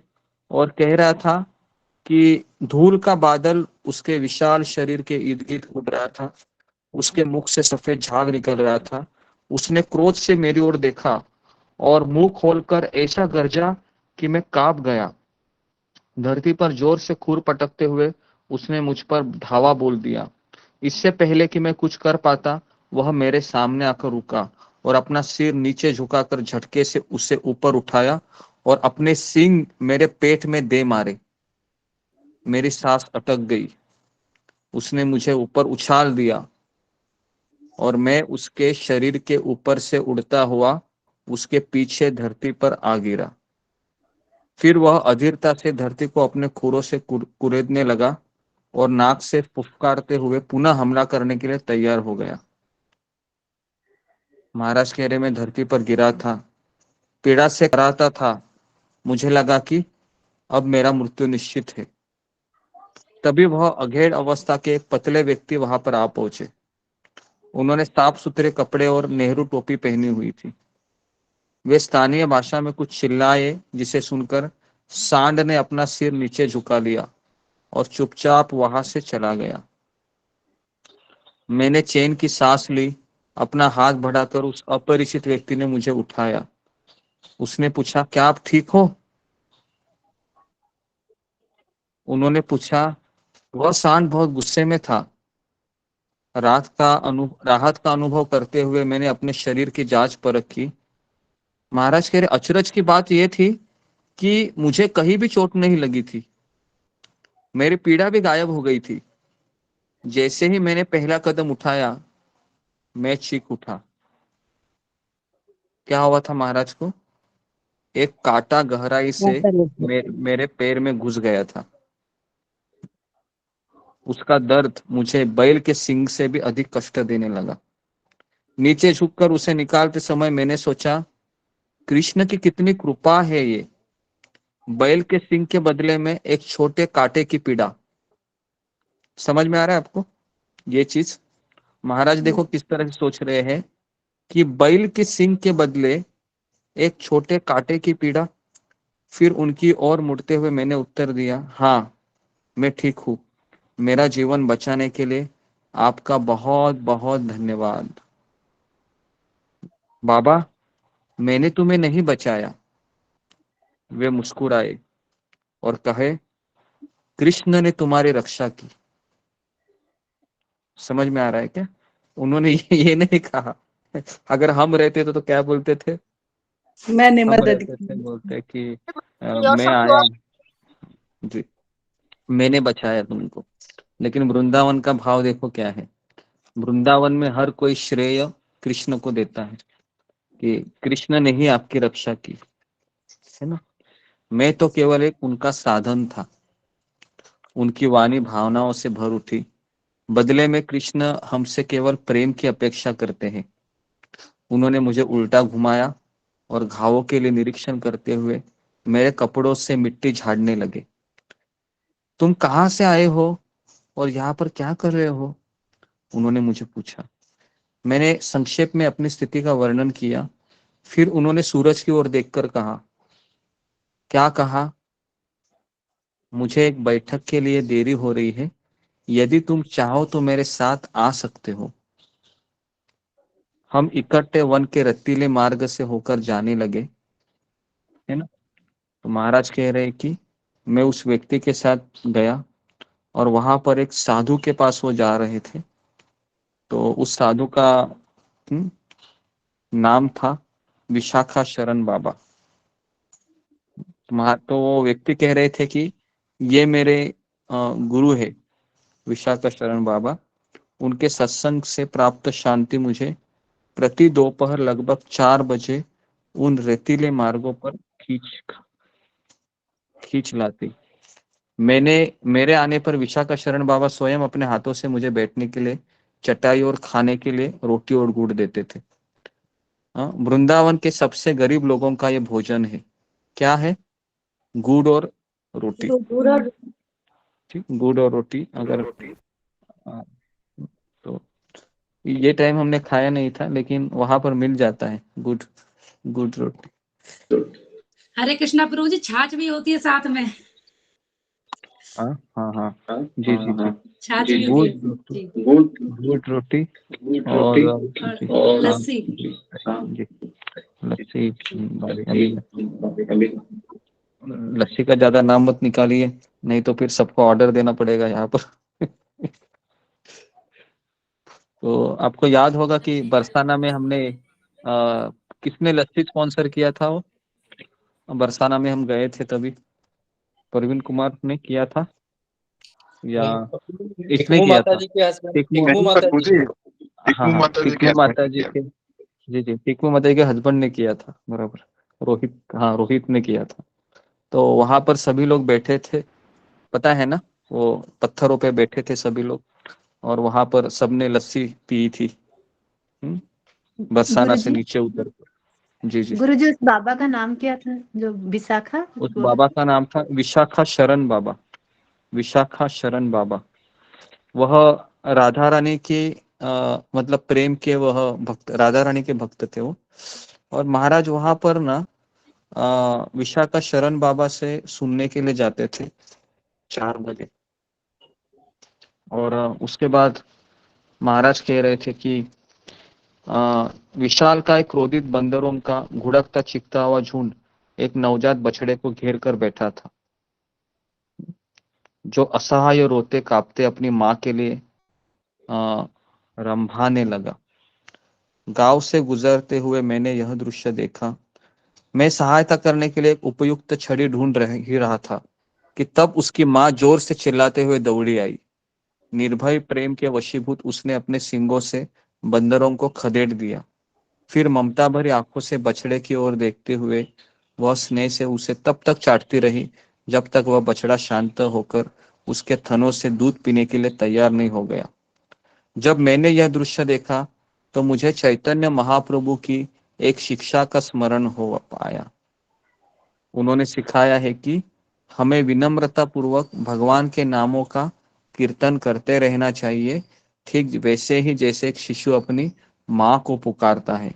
और कह रहा था कि धूल का बादल उसके विशाल शरीर के इर्द गिर्द उड़ रहा था, उसके मुख से सफेद झाग निकल रहा था। उसने क्रोध से मेरी ओर देखा और मुंह खोलकर ऐसा गरजा कि मैं कांप गया। धरती पर जोर से खुर पटकते हुए उसने मुझ पर धावा बोल दिया। इससे पहले कि मैं कुछ कर पाता, वह मेरे सामने आकर रुका और अपना सिर नीचे झुकाकर झटके से उसे ऊपर उठाया और अपने सींग मेरे पेट में दे मारे। मेरी सांस अटक गई। उसने मुझे ऊपर उछाल दिया और मैं उसके शरीर के ऊपर से उड़ता हुआ उसके पीछे धरती पर आ गिरा। फिर वह अधीरता से धरती को अपने खुरों से कुरेदने लगा और नाक से फुफकारते हुए पुनः हमला करने के लिए तैयार हो गया। महाराज कह रहे, मैं धरती पर गिरा था, पीड़ा से कराता था। मुझे लगा कि अब मेरा मृत्यु निश्चित है। तभी वह अघेड़ अवस्था के एक पतले व्यक्ति वहां पर आ पहुंचे। उन्होंने साफ सुथरे कपड़े और नेहरू टोपी पहनी हुई थी। वे स्थानीय भाषा में कुछ चिल्लाए, जिसे सुनकर सांड ने अपना सिर नीचे झुका लिया और चुपचाप वहां से चला गया। मैंने चैन की सांस ली। अपना हाथ बढ़ाकर उस अपरिचित व्यक्ति ने मुझे उठाया। उसने पूछा, क्या आप ठीक हो? उन्होंने पूछा। वह सांड बहुत गुस्से में था। राहत का अनुभव करते हुए मैंने अपने शरीर की जांच परख की। महाराज कह रहे, अचरज की बात यह थी कि मुझे कहीं भी चोट नहीं लगी थी। मेरी पीड़ा भी गायब हो गई थी। जैसे ही मैंने पहला कदम उठाया मैं चीख उठा। क्या हुआ था महाराज को? एक कांटा गहराई से मेरे पैर में घुस गया था। उसका दर्द मुझे बैल के सींग से भी अधिक कष्ट देने लगा। नीचे झुककर उसे निकालते समय मैंने सोचा, कृष्ण की कितनी कृपा है। ये बैल के सींग के बदले में एक छोटे कांटे की पीड़ा। समझ में आ रहा है आपको ये चीज? महाराज देखो किस तरह से सोच रहे हैं कि बैल के सींग के बदले एक छोटे कांटे की पीड़ा। फिर उनकी ओर मुड़ते हुए मैंने उत्तर दिया, हाँ मैं ठीक हूं। मेरा जीवन बचाने के लिए आपका बहुत बहुत धन्यवाद। बाबा, मैंने तुम्हें नहीं बचाया। वे मुस्कुराए और कहे, कृष्ण ने तुम्हारी रक्षा की। समझ में आ रहा है क्या? उन्होंने ये नहीं कहा। अगर हम रहते तो क्या बोलते थे? मैंने हम मदद रहते थे की। बोलते कि Your मैं son, आया जी, मैंने बचाया तुमको। लेकिन वृंदावन का भाव देखो क्या है। वृंदावन में हर कोई श्रेय कृष्ण को देता है कि कृष्ण ने ही आपकी रक्षा की, है ना। मैं तो केवल एक उनका साधन था। उनकी वाणी भावनाओं से भर उठी। बदले में कृष्ण हमसे केवल प्रेम की अपेक्षा करते हैं। उन्होंने मुझे उल्टा घुमाया और घावों के लिए निरीक्षण करते हुए मेरे कपड़ों से मिट्टी झाड़ने लगे। तुम कहाँ से आए हो और यहाँ पर क्या कर रहे हो? उन्होंने मुझे पूछा। मैंने संक्षेप में अपनी स्थिति का वर्णन किया। फिर उन्होंने सूरज की ओर देखकर कहा। क्या कहा? मुझे एक बैठक के लिए देरी हो रही है। यदि तुम चाहो तो मेरे साथ आ सकते हो। हम इकट्ठे वन के रतीले मार्ग से होकर जाने लगे, है ना। तो महाराज कह रहे कि मैं उस व्यक्ति के साथ गया और वहां पर एक साधु के पास वो जा रहे थे। तो उस साधु का नाम था विशाखा शरण बाबा। तो वो व्यक्ति कह रहे थे कि ये मेरे गुरु है विशाखा शरण बाबा। उनके सत्संग से प्राप्त शांति मुझे प्रति दोपहर लगभग 4 बजे उन रेतीले मार्गों पर खींच लाती। मेरे आने पर विशाखा शरण बाबा स्वयं अपने हाथों से मुझे बैठने के लिए चटाई और खाने के लिए रोटी और गुड़ देते थे। वृंदावन के सबसे गरीब लोगों का ये भोजन है। क्या है? गुड़ और रोटी। ठीक, गुड़ और रोटी। अगर तो ये टाइम हमने खाया नहीं था, लेकिन वहां पर मिल जाता है गुड़ रोटी। हरे कृष्णा प्रभु जी, छाछ भी होती है साथ में। हाँ हाँ हाँ जी जी जी। छाछ भी होती है। गुड़ रोटी और लस्सी। जी लस्सी। लस्सी का ज्यादा नाम मत निकालिए, नहीं तो फिर सबको ऑर्डर देना पड़ेगा यहाँ पर। तो आपको याद होगा कि बरसाना में हमने किसने लस्सी स्पॉन्सर किया था? वो बरसाना में हम गए थे तभी प्रवीण कुमार ने किया था या इसने किया था? टिकमू माता जी के जी टिकमू माता जी के हस्बैंड ने किया था, बराबर। रोहित, हाँ रोहित ने किया था। तो वहां पर सभी लोग बैठे थे, पता है ना, वो पत्थरों पे बैठे थे सभी लोग और वहां पर सबने लस्सी पी थी बरसाना से नीचे उतर कर। जी जी। गुरुजी, उस बाबा का नाम क्या था जो विशाखा? उस बाबा का नाम था विशाखा शरण बाबा। विशाखा शरण बाबा। वह राधा रानी के मतलब प्रेम के वह भक्त, राधा रानी के भक्त थे वो। और महाराज वहां पर ना विशाखा शरण बाबा से सुनने के लिए जाते थे 4 बजे। और उसके बाद महाराज कह रहे थे कि विशाल का एक क्रोधित बंदरों का घुड़कता चिखता हुआ झुंड एक नवजात बछड़े को घेर कर बैठा था, जो असहाय रोते कांपते अपनी माँ के लिए रंभाने लगा। गांव से गुजरते हुए मैंने यह दृश्य देखा। मैं सहायता करने के लिए एक उपयुक्त छड़ी ढूंढ ही रहा था कि तब उसकी माँ जोर से चिल्लाते हुए दौड़ी आई। निर्भय प्रेम के वशीभूत उसने अपने सींगों से बंदरों को खदेड़ दिया। फिर ममता भरी आंखों से बछड़े की ओर देखते हुए वह स्नेह से उसे तब तक चाटती रही जब तक वह बछड़ा शांत होकर उसके थनों से दूध पीने के लिए तैयार नहीं हो गया। जब मैंने यह दृश्य देखा तो मुझे चैतन्य महाप्रभु की एक शिक्षा का स्मरण हो पाया। उन्होंने सिखाया है कि हमें विनम्रता पूर्वक भगवान के नामों का कीर्तन करते रहना चाहिए, ठीक वैसे ही जैसे एक शिशु अपनी माँ को पुकारता है।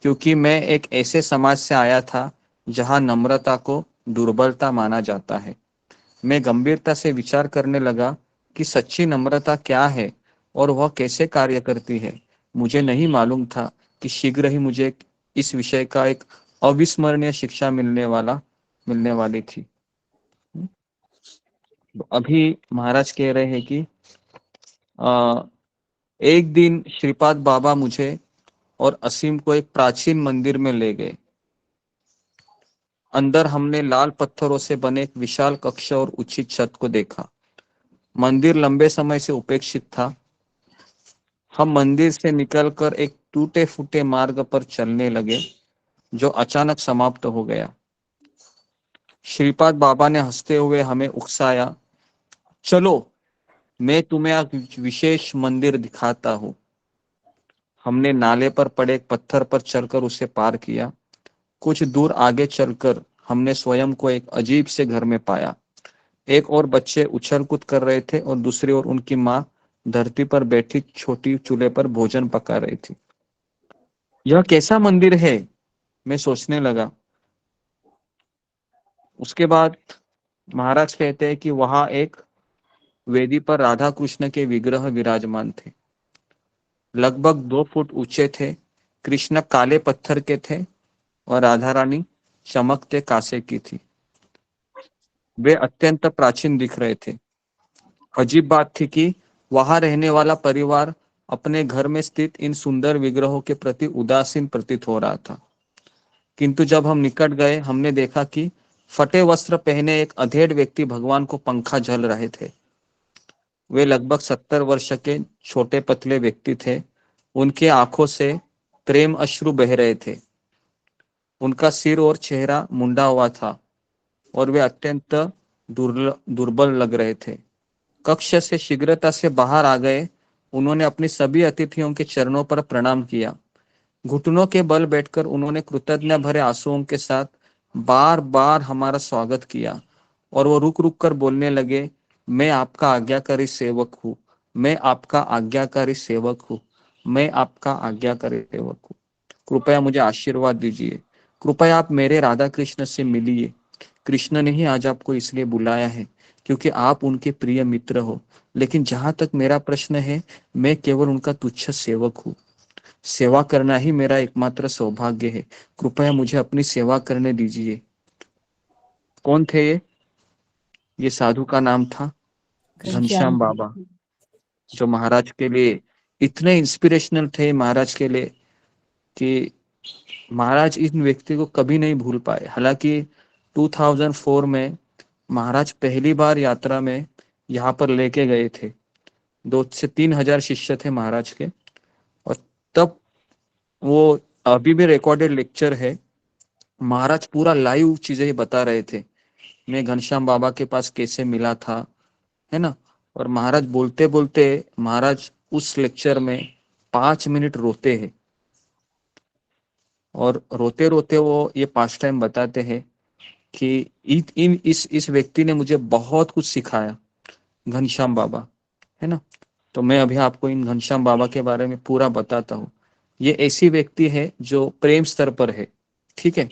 क्योंकि मैं एक ऐसे समाज से आया था जहाँ नम्रता को दुर्बलता माना जाता है। मैं गंभीरता से विचार करने लगा कि सच्ची नम्रता क्या है और वह कैसे कार्य करती है। मुझे नहीं मालूम था कि शीघ्र ही मुझे इस विषय का एक अविस्मरणीय शिक्षा मिलने वाली थी। अभी महाराज कह रहे हैं कि एक दिन श्रीपाद बाबा मुझे और असीम को एक प्राचीन मंदिर में ले गए। अंदर हमने लाल पत्थरों से बने एक विशाल कक्ष और ऊंची छत को देखा। मंदिर लंबे समय से उपेक्षित था। हम मंदिर से निकलकर एक टूटे फूटे मार्ग पर चलने लगे जो अचानक समाप्त हो गया। श्रीपाद बाबा ने हंसते हुए हमें उकसाया, चलो मैं तुम्हें एक विशेष मंदिर दिखाता हूँ। हमने नाले पर पड़े एक पत्थर पर चलकर उसे पार किया। कुछ दूर आगे चलकर हमने स्वयं को एक अजीब से घर में पाया। एक और बच्चे उछल कूद कर रहे थे और दूसरी ओर उनकी माँ धरती पर बैठी छोटी चूल्हे पर भोजन पका रही थी। यह कैसा मंदिर है, मैं सोचने लगा। उसके बाद महाराज कहते हैं कि वहां एक वेदी पर राधा कृष्ण के विग्रह विराजमान थे। लगभग 2 फुट ऊंचे थे। कृष्ण काले पत्थर के थे और राधा रानी चमकते कांसे की थी। वे अत्यंत प्राचीन दिख रहे थे। अजीब बात थी कि वहां रहने वाला परिवार अपने घर में स्थित इन सुंदर विग्रहों के प्रति उदासीन प्रतीत हो रहा था। किंतु जब हम निकट गए हमने देखा कि फटे वस्त्र पहने एक अधेड़ व्यक्ति भगवान को पंखा झल रहे थे। वे लगभग 70 वर्ष के छोटे पतले व्यक्ति थे। उनके आंखों से प्रेम अश्रु बह रहे थे। उनका सिर और चेहरा मुंडा हुआ था और वे अत्यंत दुर्बल लग रहे थे। कक्ष से शीघ्रता से बाहर आ गए। उन्होंने अपनी सभी अतिथियों के चरणों पर प्रणाम किया। घुटनों के बल बैठकर उन्होंने कृतज्ञता भरे आंसुओं के साथ बार बार हमारा स्वागत किया और वो रुक रुक कर बोलने लगे, मैं आपका आज्ञाकारी सेवक हूँ, मैं आपका आज्ञाकारी सेवक हूँ, मैं आपका आज्ञाकारी सेवक हूँ। कृपया मुझे आशीर्वाद दीजिए। कृपया आप मेरे राधा कृष्ण से मिलिए। कृष्ण ने ही आज आपको इसलिए बुलाया है क्योंकि आप उनके प्रिय मित्र हो। लेकिन जहां तक मेरा प्रश्न है, मैं केवल उनका तुच्छ सेवक हूँ। सेवा करना ही मेरा एकमात्र सौभाग्य है। कृपया मुझे अपनी सेवा करने दीजिए। कौन थे ये साधु का नाम था घनश्याम बाबा, जो महाराज के लिए इतने इंस्पिरेशनल थे महाराज के लिए कि महाराज इन व्यक्ति को कभी नहीं भूल पाए। हालांकि 2004 में महाराज पहली बार यात्रा में यहाँ पर लेके गए थे। 2 से 3 हजार शिष्य थे महाराज के। और तब वो अभी भी रिकॉर्डेड लेक्चर है। महाराज पूरा लाइव चीजें बता रहे थे। मैं घनश्याम बाबा के पास कैसे मिला था, है ना। और महाराज बोलते बोलते महाराज उस लेक्चर में 5 मिनट रोते हैं और रोते रोते वो ये पास्ट टाइम बताते हैं कि इस व्यक्ति ने मुझे बहुत कुछ सिखाया, घनश्याम बाबा, है ना। तो मैं अभी आपको इन घनश्याम बाबा के बारे में पूरा बताता हूँ। ये ऐसी व्यक्ति है जो प्रेम स्तर पर है, ठीक है।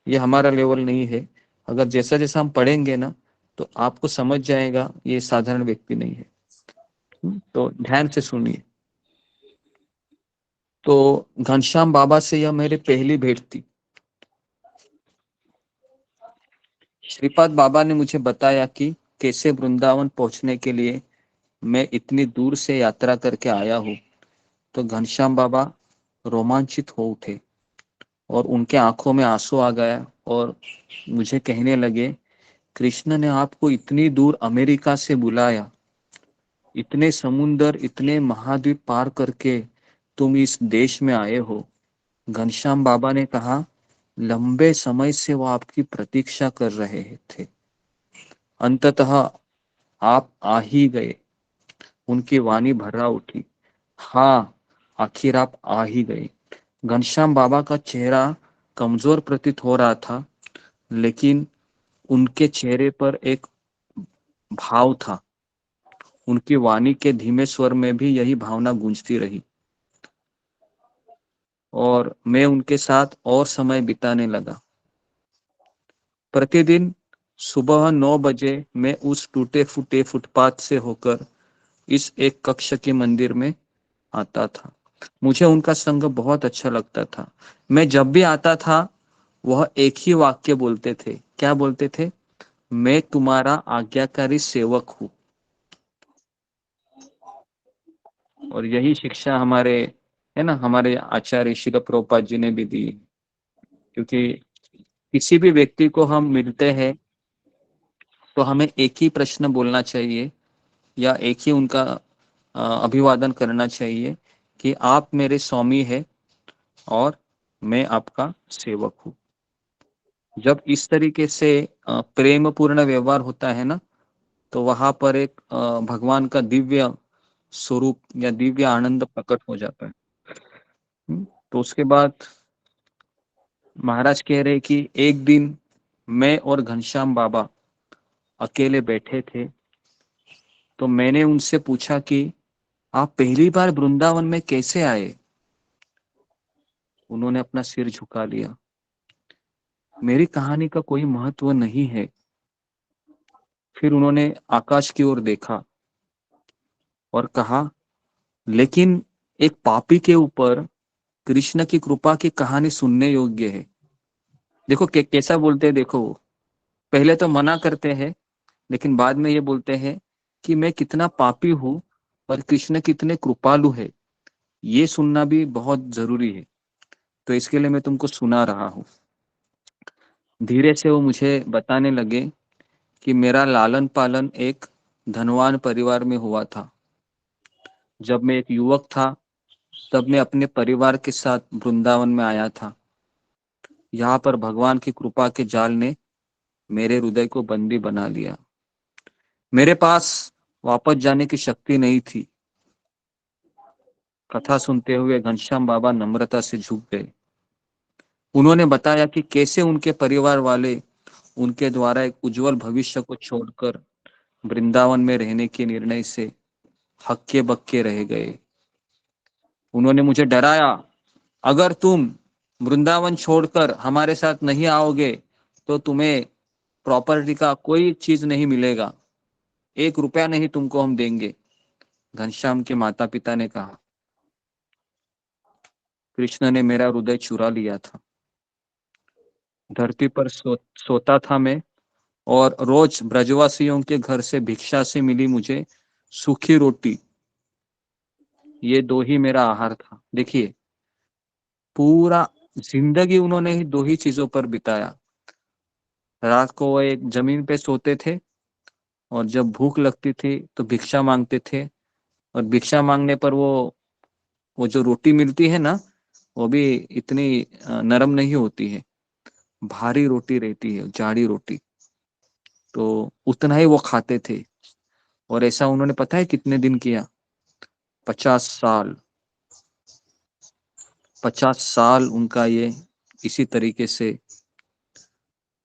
ये हमारा लेवल नहीं है। अगर जैसा जैसा हम पढ़ेंगे ना तो आपको समझ जाएगा ये साधारण व्यक्ति नहीं है। तो ध्यान से सुनिए। तो घनश्याम बाबा से यह मेरी पहली भेंट थी। श्रीपाद बाबा ने मुझे बताया कि कैसे वृंदावन पहुंचने के लिए मैं इतनी दूर से यात्रा करके आया हूँ। तो घनश्याम बाबा रोमांचित हो उठे और उनके आंखों में आंसू आ गया और मुझे कहने लगे, कृष्ण ने आपको इतनी दूर अमेरिका से बुलाया, इतने समुंदर, इतने महाद्वीप पार करके तुम इस देश में आए हो। घनश्याम बाबा ने कहा, लंबे समय से वो आपकी प्रतीक्षा कर रहे थे, अंततः आप आ ही गए। उनकी वाणी भर्रा उठी, हाँ, आखिर आप आ ही गए। घनश्याम बाबा का चेहरा कमजोर प्रतीत हो रहा था, लेकिन उनके चेहरे पर एक भाव था। उनकी वाणी के धीमे स्वर में भी यही भावना गूंजती रही और मैं उनके साथ और समय बिताने लगा। प्रतिदिन सुबह 9 बजे मैं उस टूटे फूटे फुटपाथ से होकर इस एक कक्ष के मंदिर में आता था। मुझे उनका संग बहुत अच्छा लगता था। मैं जब भी आता था वह एक ही वाक्य बोलते थे। क्या बोलते थे? मैं तुम्हारा आज्ञाकारी सेवक हूँ। और यही शिक्षा हमारे आचार्य श्रील प्रभुपाद जी ने भी दी। क्योंकि किसी भी व्यक्ति को हम मिलते हैं तो हमें एक ही प्रश्न बोलना चाहिए या एक ही उनका अभिवादन करना चाहिए कि आप मेरे स्वामी हैं और मैं आपका सेवक हूँ। जब इस तरीके से प्रेम पूर्ण व्यवहार होता है ना, तो वहां पर एक भगवान का दिव्य स्वरूप या दिव्य आनंद प्रकट हो जाता है। तो उसके बाद महाराज कह रहे कि एक दिन मैं और घनश्याम बाबा अकेले बैठे थे, तो मैंने उनसे पूछा कि आप पहली बार वृंदावन में कैसे आए? उन्होंने अपना सिर झुका लिया। मेरी कहानी का कोई महत्व नहीं है। फिर उन्होंने आकाश की ओर देखा और कहा, लेकिन एक पापी के ऊपर कृष्ण की कृपा की कहानी सुनने योग्य है। देखो कैसा बोलते हैं, देखो पहले तो मना करते हैं, लेकिन बाद में ये बोलते हैं कि मैं कितना पापी हूँ और कृष्ण कितने कृपालु है, ये सुनना भी बहुत जरूरी है। तो इसके लिए मैं तुमको सुना रहा हूँ। धीरे से वो मुझे बताने लगे कि मेरा लालन पालन एक धनवान परिवार में हुआ था। जब मैं एक युवक था तब मैं अपने परिवार के साथ वृंदावन में आया था। यहाँ पर भगवान की कृपा के जाल ने मेरे हृदय को बंदी बना लिया। मेरे पास वापस जाने की शक्ति नहीं थी। कथा सुनते हुए घनश्याम बाबा नम्रता से झुक गए। उन्होंने बताया कि कैसे उनके परिवार वाले उनके द्वारा एक उज्जवल भविष्य को छोड़कर वृंदावन में रहने के निर्णय से हक्के बक्के रह गए। उन्होंने मुझे डराया, अगर तुम वृंदावन छोड़कर हमारे साथ नहीं आओगे तो तुम्हें प्रॉपर्टी का कोई चीज नहीं मिलेगा, 1 रुपया नहीं तुमको हम देंगे। घनश्याम के माता पिता ने कहा, कृष्ण ने मेरा हृदय चुरा लिया था। धरती पर सोता था मैं और रोज ब्रजवासियों के घर से भिक्षा से मिली मुझे सूखी रोटी, ये 2 ही मेरा आहार था। देखिए पूरा जिंदगी उन्होंने ही 2 ही चीजों पर बिताया। रात को वो एक जमीन पे सोते थे और जब भूख लगती थी तो भिक्षा मांगते थे, और भिक्षा मांगने पर वो जो रोटी मिलती है ना, वो भी इतनी नरम नहीं होती है, भारी रोटी रहती है, जाड़ी रोटी। तो उतना ही वो खाते थे। और ऐसा उन्होंने पता है कितने दिन किया? 50 साल। 50 साल उनका ये इसी तरीके से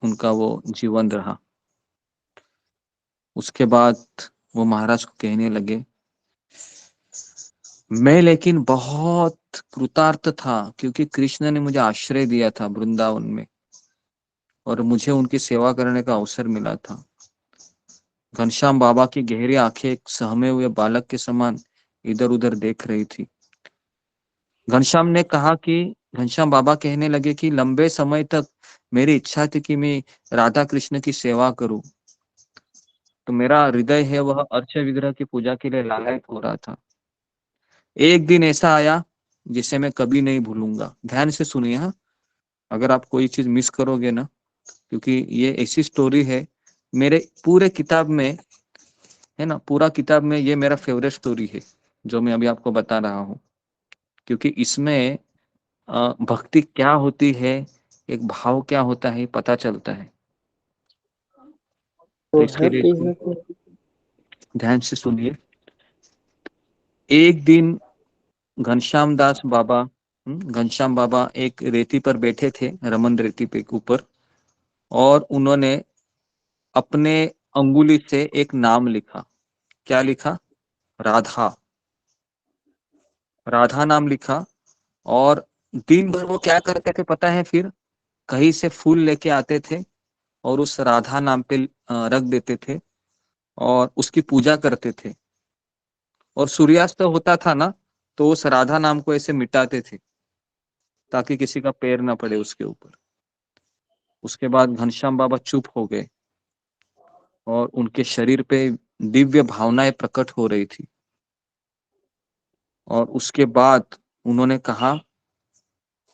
उनका वो जीवन रहा। उसके बाद वो महाराज को कहने लगे, मैं लेकिन बहुत कृतार्थ था क्योंकि कृष्ण ने मुझे आश्रय दिया था वृंदावन में और मुझे उनकी सेवा करने का अवसर मिला था। घनश्याम बाबा की गहरी आंखें एक सहमे हुए बालक के समान इधर उधर देख रही थी। घनश्याम बाबा कहने लगे कि लंबे समय तक मेरी इच्छा थी कि मैं राधा कृष्ण की सेवा करूं, तो मेरा हृदय है वह अर्च विग्रह की पूजा के लिए लालायित हो रहा था। एक दिन ऐसा आया जिसे मैं कभी नहीं भूलूंगा। ध्यान से सुनिए हाँ, अगर आप कोई चीज मिस करोगे ना, क्योंकि ये ऐसी स्टोरी है, मेरे पूरे किताब में है ना। पूरा किताब में ये मेरा फेवरेट स्टोरी है जो मैं अभी आपको बता रहा हूँ, क्योंकि इसमें भक्ति क्या होती है, एक भाव क्या होता है पता चलता है। तो इसके लिए इसको ध्यान से सुनिए। एक दिन घनश्याम बाबा एक रेती पर बैठे थे, रमन रेती पे ऊपर, और उन्होंने अपने अंगुली से एक नाम लिखा। क्या लिखा? राधा। राधा नाम लिखा। और दिन भर वो क्या करते थे पता है? फिर कहीं से फूल लेके आते थे और उस राधा नाम पे रख देते थे और उसकी पूजा करते थे। और सूर्यास्त होता था ना, तो उस राधा नाम को ऐसे मिटाते थे ताकि किसी का पैर ना पड़े उसके ऊपर। उसके बाद घनश्याम बाबा चुप हो गए और उनके शरीर पे दिव्य भावनाएं प्रकट हो रही थी। और उसके बाद उन्होंने कहा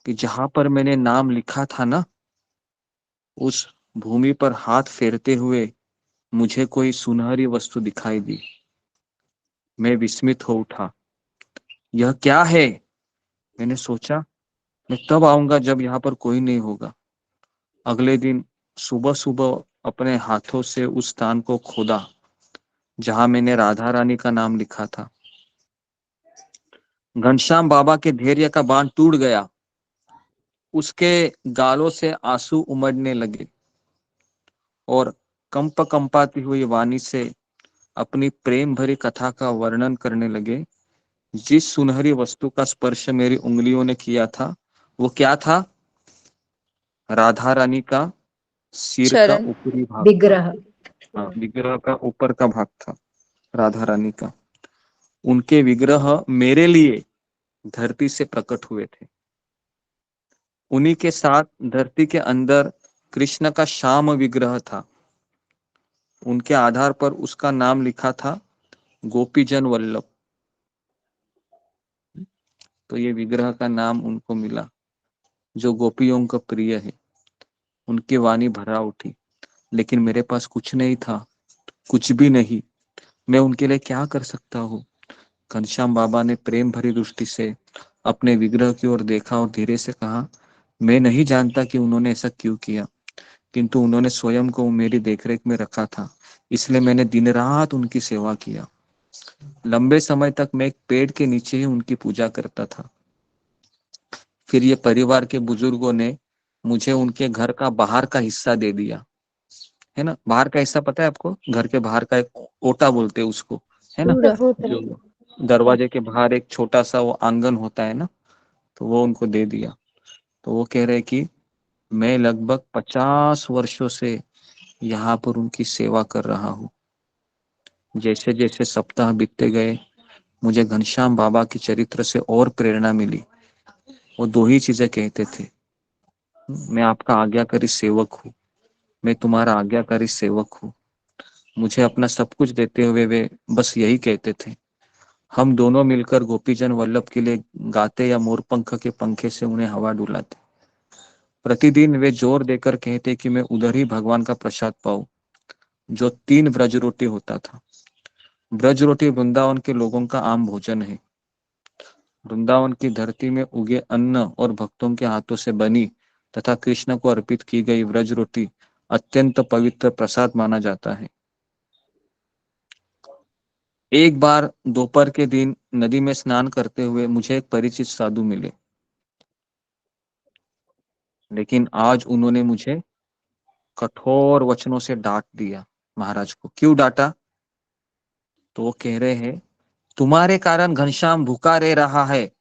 कि जहां पर मैंने नाम लिखा था ना, उस भूमि पर हाथ फेरते हुए मुझे कोई सुनहरी वस्तु दिखाई दी। मैं विस्मित हो उठा। यह क्या है? मैंने सोचा मैं तब आऊंगा जब यहाँ पर कोई नहीं होगा। अगले दिन सुबह सुबह अपने हाथों से उस स्थान को खोदा जहां मैंने राधा रानी का नाम लिखा था। घनश्याम बाबा के धैर्य का बांध टूट गया। उसके गालों से आंसू उमड़ने लगे और कंपाती हुई वाणी से अपनी प्रेम भरी कथा का वर्णन करने लगे। जिस सुनहरी वस्तु का स्पर्श मेरी उंगलियों ने किया था वो क्या था? राधा रानी का सिर का चरण ऊपरी भाग। विग्रह। हाँ, विग्रह का ऊपर का भाग था राधा रानी का। उनके विग्रह मेरे लिए धरती से प्रकट हुए थे। उन्हीं के साथ धरती के अंदर कृष्ण का श्याम विग्रह था। उनके आधार पर उसका नाम लिखा था गोपीजन वल्लभ। तो ये विग्रह का नाम उनको मिला जो गोपियों का प्रिय है। उनकी वाणी भरा उठी। लेकिन मेरे पास कुछ नहीं था, कुछ भी नहीं। मैं उनके लिए क्या कर सकता हूँ? घनश्याम बाबा ने प्रेम भरी दृष्टि से अपने विग्रह की ओर देखा और धीरे से कहा, मैं नहीं जानता कि उन्होंने ऐसा क्यों किया, किंतु उन्होंने स्वयं को मेरी देखरेख में रखा था, इसलिए मैंने दिन रात उनकी सेवा किया। लंबे समय तक मैं एक पेड़ के नीचे ही उनकी पूजा करता था। फिर ये परिवार के बुजुर्गों ने मुझे उनके घर का बाहर का हिस्सा दे दिया। है ना, बाहर का हिस्सा पता है आपको? घर के बाहर का एक ओटा बोलते हैं उसको, है ना, जो दरवाजे के बाहर एक छोटा सा वो आंगन होता है ना, तो वो उनको दे दिया। तो वो कह रहे कि मैं लगभग 50 वर्षों से यहाँ पर उनकी सेवा कर रहा हूँ। जैसे जैसे सप्ताह बीतते गए मुझे घनश्याम बाबा की चरित्र से और प्रेरणा मिली। वो दो ही चीजें कहते थे, मैं आपका आज्ञाकारी सेवक हूँ, मैं तुम्हारा आज्ञाकारी सेवक हूँ। मुझे अपना सब कुछ देते हुए वे बस यही कहते थे। हम दोनों मिलकर गोपीजन वल्लभ के लिए गाते या मोरपंख के पंखे से उन्हें हवा डुलाते। प्रतिदिन वे जोर देकर कहते कि मैं उधर ही भगवान का प्रसाद पाऊं जो 3 ब्रज रोटी होता था। ब्रज रोटी वृंदावन के लोगों का आम भोजन है। वृंदावन की धरती में उगे अन्न और भक्तों के हाथों से बनी तथा कृष्ण को अर्पित की गई ब्रज रोटी अत्यंत पवित्र प्रसाद माना जाता है। एक बार दोपहर के दिन नदी में स्नान करते हुए मुझे एक परिचित साधु मिले, लेकिन आज उन्होंने मुझे कठोर वचनों से डांट दिया। महाराज को क्यों डांटा? तो वो कह रहे हैं, तुम्हारे कारण घनश्याम भूखा रह रहा है,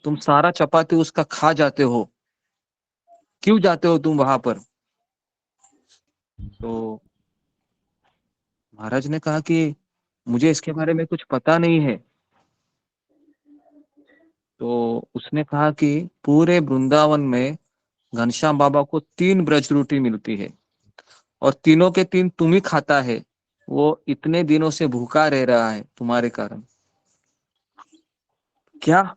तुम सारा चपाती उसका खा जाते हो, क्यों जाते हो तुम वहां पर? तो महाराज ने कहा कि मुझे इसके बारे में कुछ पता नहीं है। तो उसने कहा कि पूरे वृंदावन में घनश्याम बाबा को 3 ब्रज रोटी मिलती है और तीनों के 3 तुम ही खाता है। वो इतने दिनों से भूखा रह रहा है तुम्हारे कारण। क्या?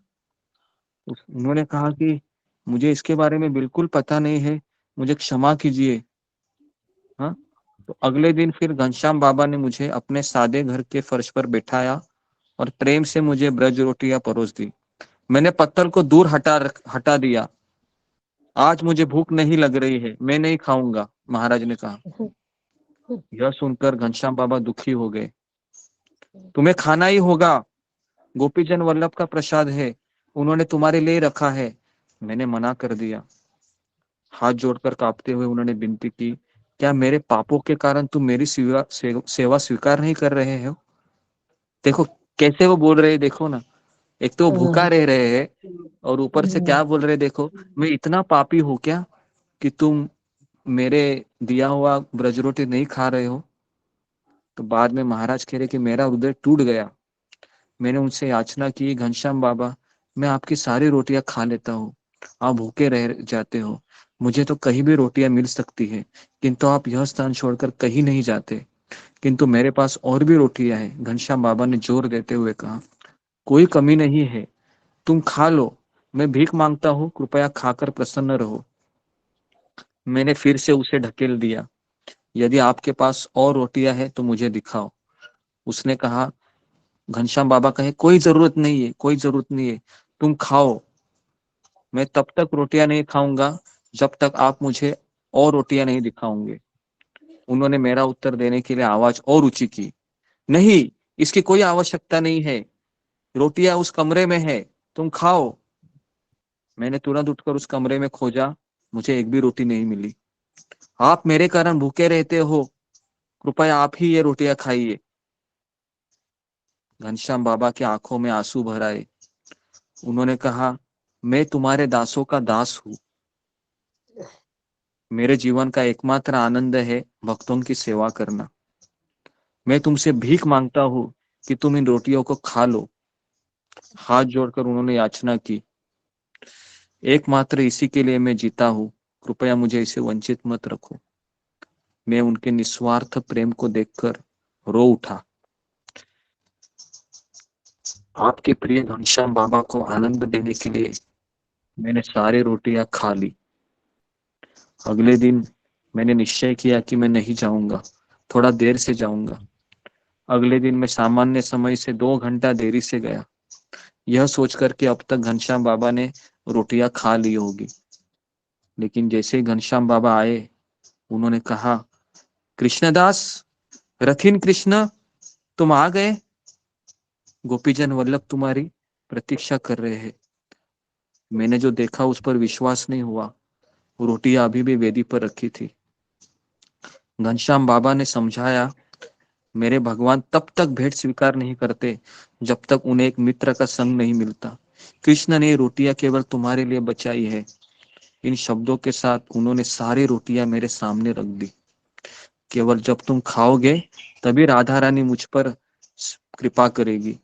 उन्होंने कहा कि मुझे इसके बारे में बिल्कुल पता नहीं है, मुझे क्षमा कीजिए। हाँ, तो अगले दिन फिर घनश्याम बाबा ने मुझे अपने सादे घर के फर्श पर बैठाया और प्रेम से मुझे ब्रज रोटियां परोस दी। मैंने पत्थर को दूर हटा दिया। आज मुझे भूख नहीं लग रही है, मैं नहीं खाऊंगा, महाराज ने कहा। यह सुनकर घनश्याम बाबा दुखी हो गए। तुम्हें खाना ही होगा, गोपीजन वल्लभ का प्रसाद है, उन्होंने तुम्हारे लिए रखा है। मैंने मना कर दिया। हाथ जोड़कर कांपते हुए उन्होंने विनती की, क्या मेरे पापों के कारण तुम मेरी सेवा स्वीकार नहीं कर रहे हो? देखो कैसे वो बोल रहे हैं, देखो ना, एक तो वो भूखा रह रहे हैं और ऊपर से क्या बोल रहे, देखो मैं इतना पापी हूं क्या कि तुम मेरे दिया हुआ ब्रज रोटी नहीं खा रहे हो? तो बाद में महाराज कह रहे कि मेरा हृदय टूट गया। मैंने उनसे याचना की, घनश्याम बाबा मैं आपकी सारी रोटियां खा लेता हूँ, आप भूखे रह जाते हो, मुझे तो कहीं भी रोटियां मिल सकती है, किंतु आप यह स्थान छोड़कर कहीं नहीं जाते, किंतु मेरे पास और भी रोटियां हैं। घनश्याम बाबा ने जोर देते हुए कहा, कोई कमी नहीं है, तुम खा लो, मैं भीख मांगता हूँ, कृपया खाकर प्रसन्न रहो। मैंने फिर से उसे ढकेल दिया, यदि आपके पास और रोटियां है तो मुझे दिखाओ। उसने कहा, घनश्याम बाबा कहे, कोई जरूरत नहीं है, कोई जरूरत नहीं है, तुम खाओ, मैं तब तक रोटियां नहीं खाऊंगा जब तक आप मुझे और रोटियां नहीं दिखाओगे। उन्होंने मेरा उत्तर देने के लिए आवाज और ऊंची की, नहीं, इसकी कोई आवश्यकता नहीं है, रोटियां उस कमरे में है, तुम खाओ। मैंने तुरंत उठकर उस कमरे में खोजा, मुझे एक भी रोटी नहीं मिली। आप मेरे कारण भूखे रहते हो, कृपया आप ही ये रोटियां खाइए। घनश्याम बाबा की आंखों में आंसू भर आए। उन्होंने कहा, मैं तुम्हारे दासों का दास हूँ, मेरे जीवन का एकमात्र आनंद है भक्तों की सेवा करना। मैं तुमसे भीख मांगता हूँ कि तुम इन रोटियों को खा लो। हाथ जोड़कर उन्होंने याचना की, एकमात्र इसी के लिए मैं जीता हूँ, कृपया मुझे इसे वंचित मत रखो। मैं उनके निस्वार्थ प्रेम को देखकर रो उठा। आपके प्रिय घनश्याम बाबा को आनंद देने के लिए मैंने सारी रोटियां खा ली। अगले दिन मैंने निश्चय किया कि मैं नहीं जाऊंगा, थोड़ा देर से जाऊंगा। अगले दिन मैं सामान्य समय से 2 घंटा देरी से गया, यह सोचकर कि अब तक घनश्याम बाबा ने रोटियां खा ली होगी। लेकिन जैसे ही घनश्याम बाबा आए, उन्होंने कहा, कृष्णदास, रथिन कृष्ण, तुम आ गए, गोपीजन वल्लभ तुम्हारी प्रतीक्षा कर रहे हैं। मैंने जो देखा उस पर विश्वास नहीं हुआ, रोटियां अभी भी वेदी पर रखी थी। घनश्याम बाबा ने समझाया, मेरे भगवान तब तक भेंट स्वीकार नहीं करते जब तक उन्हें एक मित्र का संग नहीं मिलता। कृष्ण ने रोटियां केवल तुम्हारे लिए बचाई है। इन शब्दों के साथ उन्होंने सारी रोटियां मेरे सामने रख दी। केवल जब तुम खाओगे तभी राधा रानी मुझ पर कृपा करेगी,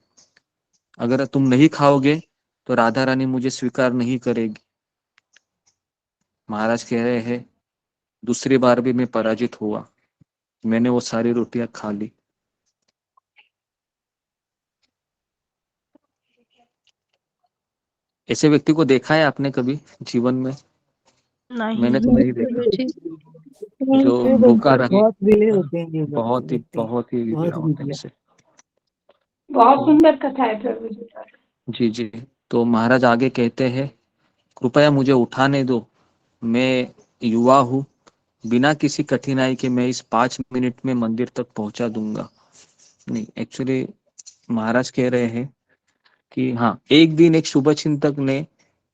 अगर तुम नहीं खाओगे तो राधा रानी मुझे स्वीकार नहीं करेगी। महाराज कह रहे हैं, दूसरी बार भी मैं पराजित हुआ, मैंने वो सारी रोटियां खा ली। ऐसे व्यक्ति को देखा है आपने कभी जीवन में? मैंने तो नहीं देखा, जो भूखा रहे। बहुत विरले होते हैं ये बहुत ही विरला होते हैं ऐसे। बहुत सुंदर कथा है प्रभु जी। जी जी। तो महाराज आगे कहते हैं, कृपया मुझे उठाने दो, मैं युवा हूँ, बिना किसी कठिनाई के मैं इस 5 मिनट में मंदिर तक पहुंचा दूंगा। नहीं, एक्चुअली महाराज कह रहे हैं कि हाँ, एक दिन एक शुभ चिंतक ने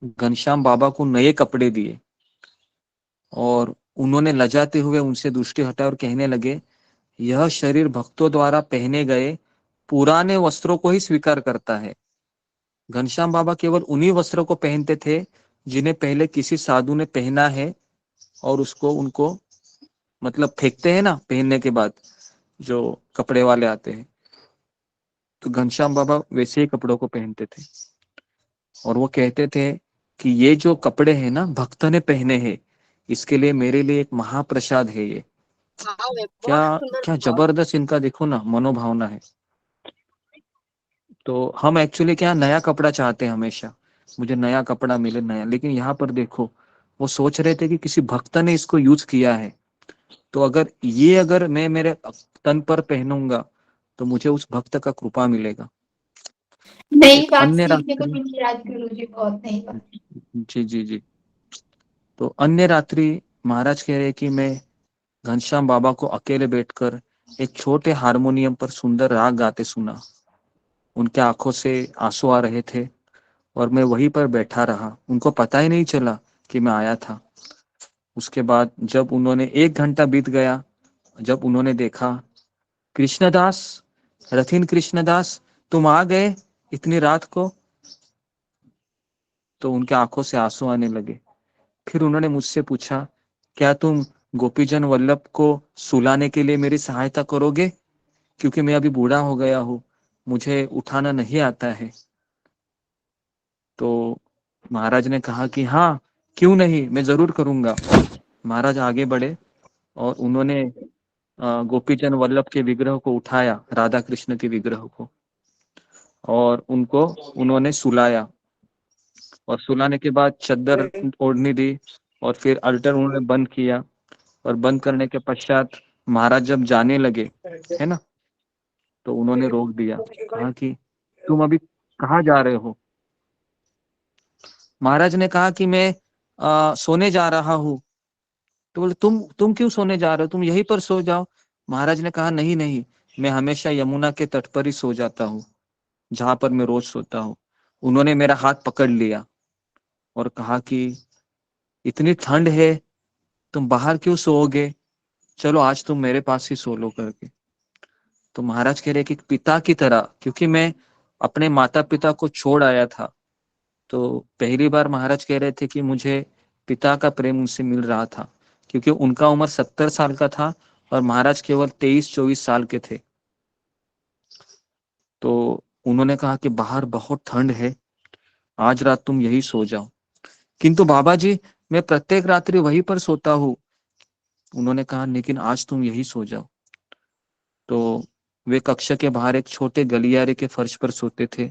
घनश्याम बाबा को नए कपड़े दिए और उन्होंने लजाते हुए उनसे दृष्टि हटाई और कहने लगे, यह शरीर भक्तों द्वारा पहने गए पुराने वस्त्रों को ही स्वीकार करता है। घनश्याम बाबा केवल उन्हीं वस्त्रों को पहनते थे जिन्हें पहले किसी साधु ने पहना है और उसको उनको मतलब फेंकते हैं ना पहनने के बाद, जो कपड़े वाले आते हैं, तो घनश्याम बाबा वैसे ही कपड़ों को पहनते थे। और वो कहते थे कि ये जो कपड़े हैं ना भक्त ने पहने हैं, इसके लिए मेरे लिए एक महाप्रसाद है ये। क्या जबरदस्त इनका देखो ना मनोभावना है। तो हम एक्चुअली क्या नया कपड़ा चाहते हैं हमेशा, मुझे नया कपड़ा मिले नया, लेकिन यहाँ पर देखो वो सोच रहे थे कि किसी भक्त ने इसको यूज किया है तो अगर मैं मेरे तन पर पहनूंगा तो मुझे उस भक्त का कृपा मिलेगा। नई एक बात अन्य सीखने को रात्रि, मिली आज गुरु जी, बहुत नई बात। जी जी जी, तो अन्य रात्रि महाराज कह रहे कि मैं घनश्याम बाबा को अकेले बैठकर एक छोटे हारमोनियम पर सुंदर राग गाते सुना। उनके आंखों से आंसू आ रहे थे और मैं वहीं पर बैठा रहा, उनको पता ही नहीं चला कि मैं आया था। उसके बाद जब उन्होंने 1 घंटा बीत गया, जब उन्होंने देखा, कृष्णदास, रथिन कृष्णदास, तुम आ गए इतनी रात को, तो उनके आंखों से आंसू आने लगे। फिर उन्होंने मुझसे पूछा, क्या तुम गोपीजन वल्लभ को सुलाने के लिए मेरी सहायता करोगे, क्योंकि मैं अभी बूढ़ा हो गया हूँ, मुझे उठाना नहीं आता है। तो महाराज ने कहा कि हाँ, क्यों नहीं, मैं जरूर करूंगा। महाराज आगे बढ़े और उन्होंने गोपीचंद वल्लभ के विग्रह को उठाया, राधा कृष्ण के विग्रह को, और उनको उन्होंने सुलाया। और सुलाने के बाद चद्दर ओढ़नी दी और फिर अल्टर उन्होंने बंद किया। और बंद करने के पश्चात महाराज जब जाने लगे, है ना, तो उन्होंने रोक दिया, कहा कि तुम अभी कहाँ जा रहे हो। महाराज ने कहा कि मैं सोने जा रहा हूँ। तो बोले, तुम क्यों सोने जा रहे हो, तुम यहीं पर सो जाओ। महाराज ने कहा, नहीं नहीं, मैं हमेशा यमुना के तट पर ही सो जाता हूँ, जहां पर मैं रोज सोता हूँ। उन्होंने मेरा हाथ पकड़ लिया और कहा कि इतनी ठंड है, तुम बाहर क्यों सोओगे, चलो आज तुम मेरे पास ही सो लो करके। तो महाराज कह रहे कि पिता की तरह, क्योंकि मैं अपने माता पिता को छोड़ आया था, तो पहली बार महाराज कह रहे थे कि मुझे पिता का प्रेम उनसे मिल रहा था, क्योंकि उनका उम्र 70 साल का था और महाराज केवल 23-24 साल के थे। तो उन्होंने कहा कि बाहर बहुत ठंड है, आज रात तुम यही सो जाओ। किंतु बाबा जी, मैं प्रत्येक रात्रि वहीं पर सोता हूँ। उन्होंने कहा, लेकिन आज तुम यही सो जाओ। तो वे कक्ष के बाहर एक छोटे गलियारे के फर्श पर सोते थे।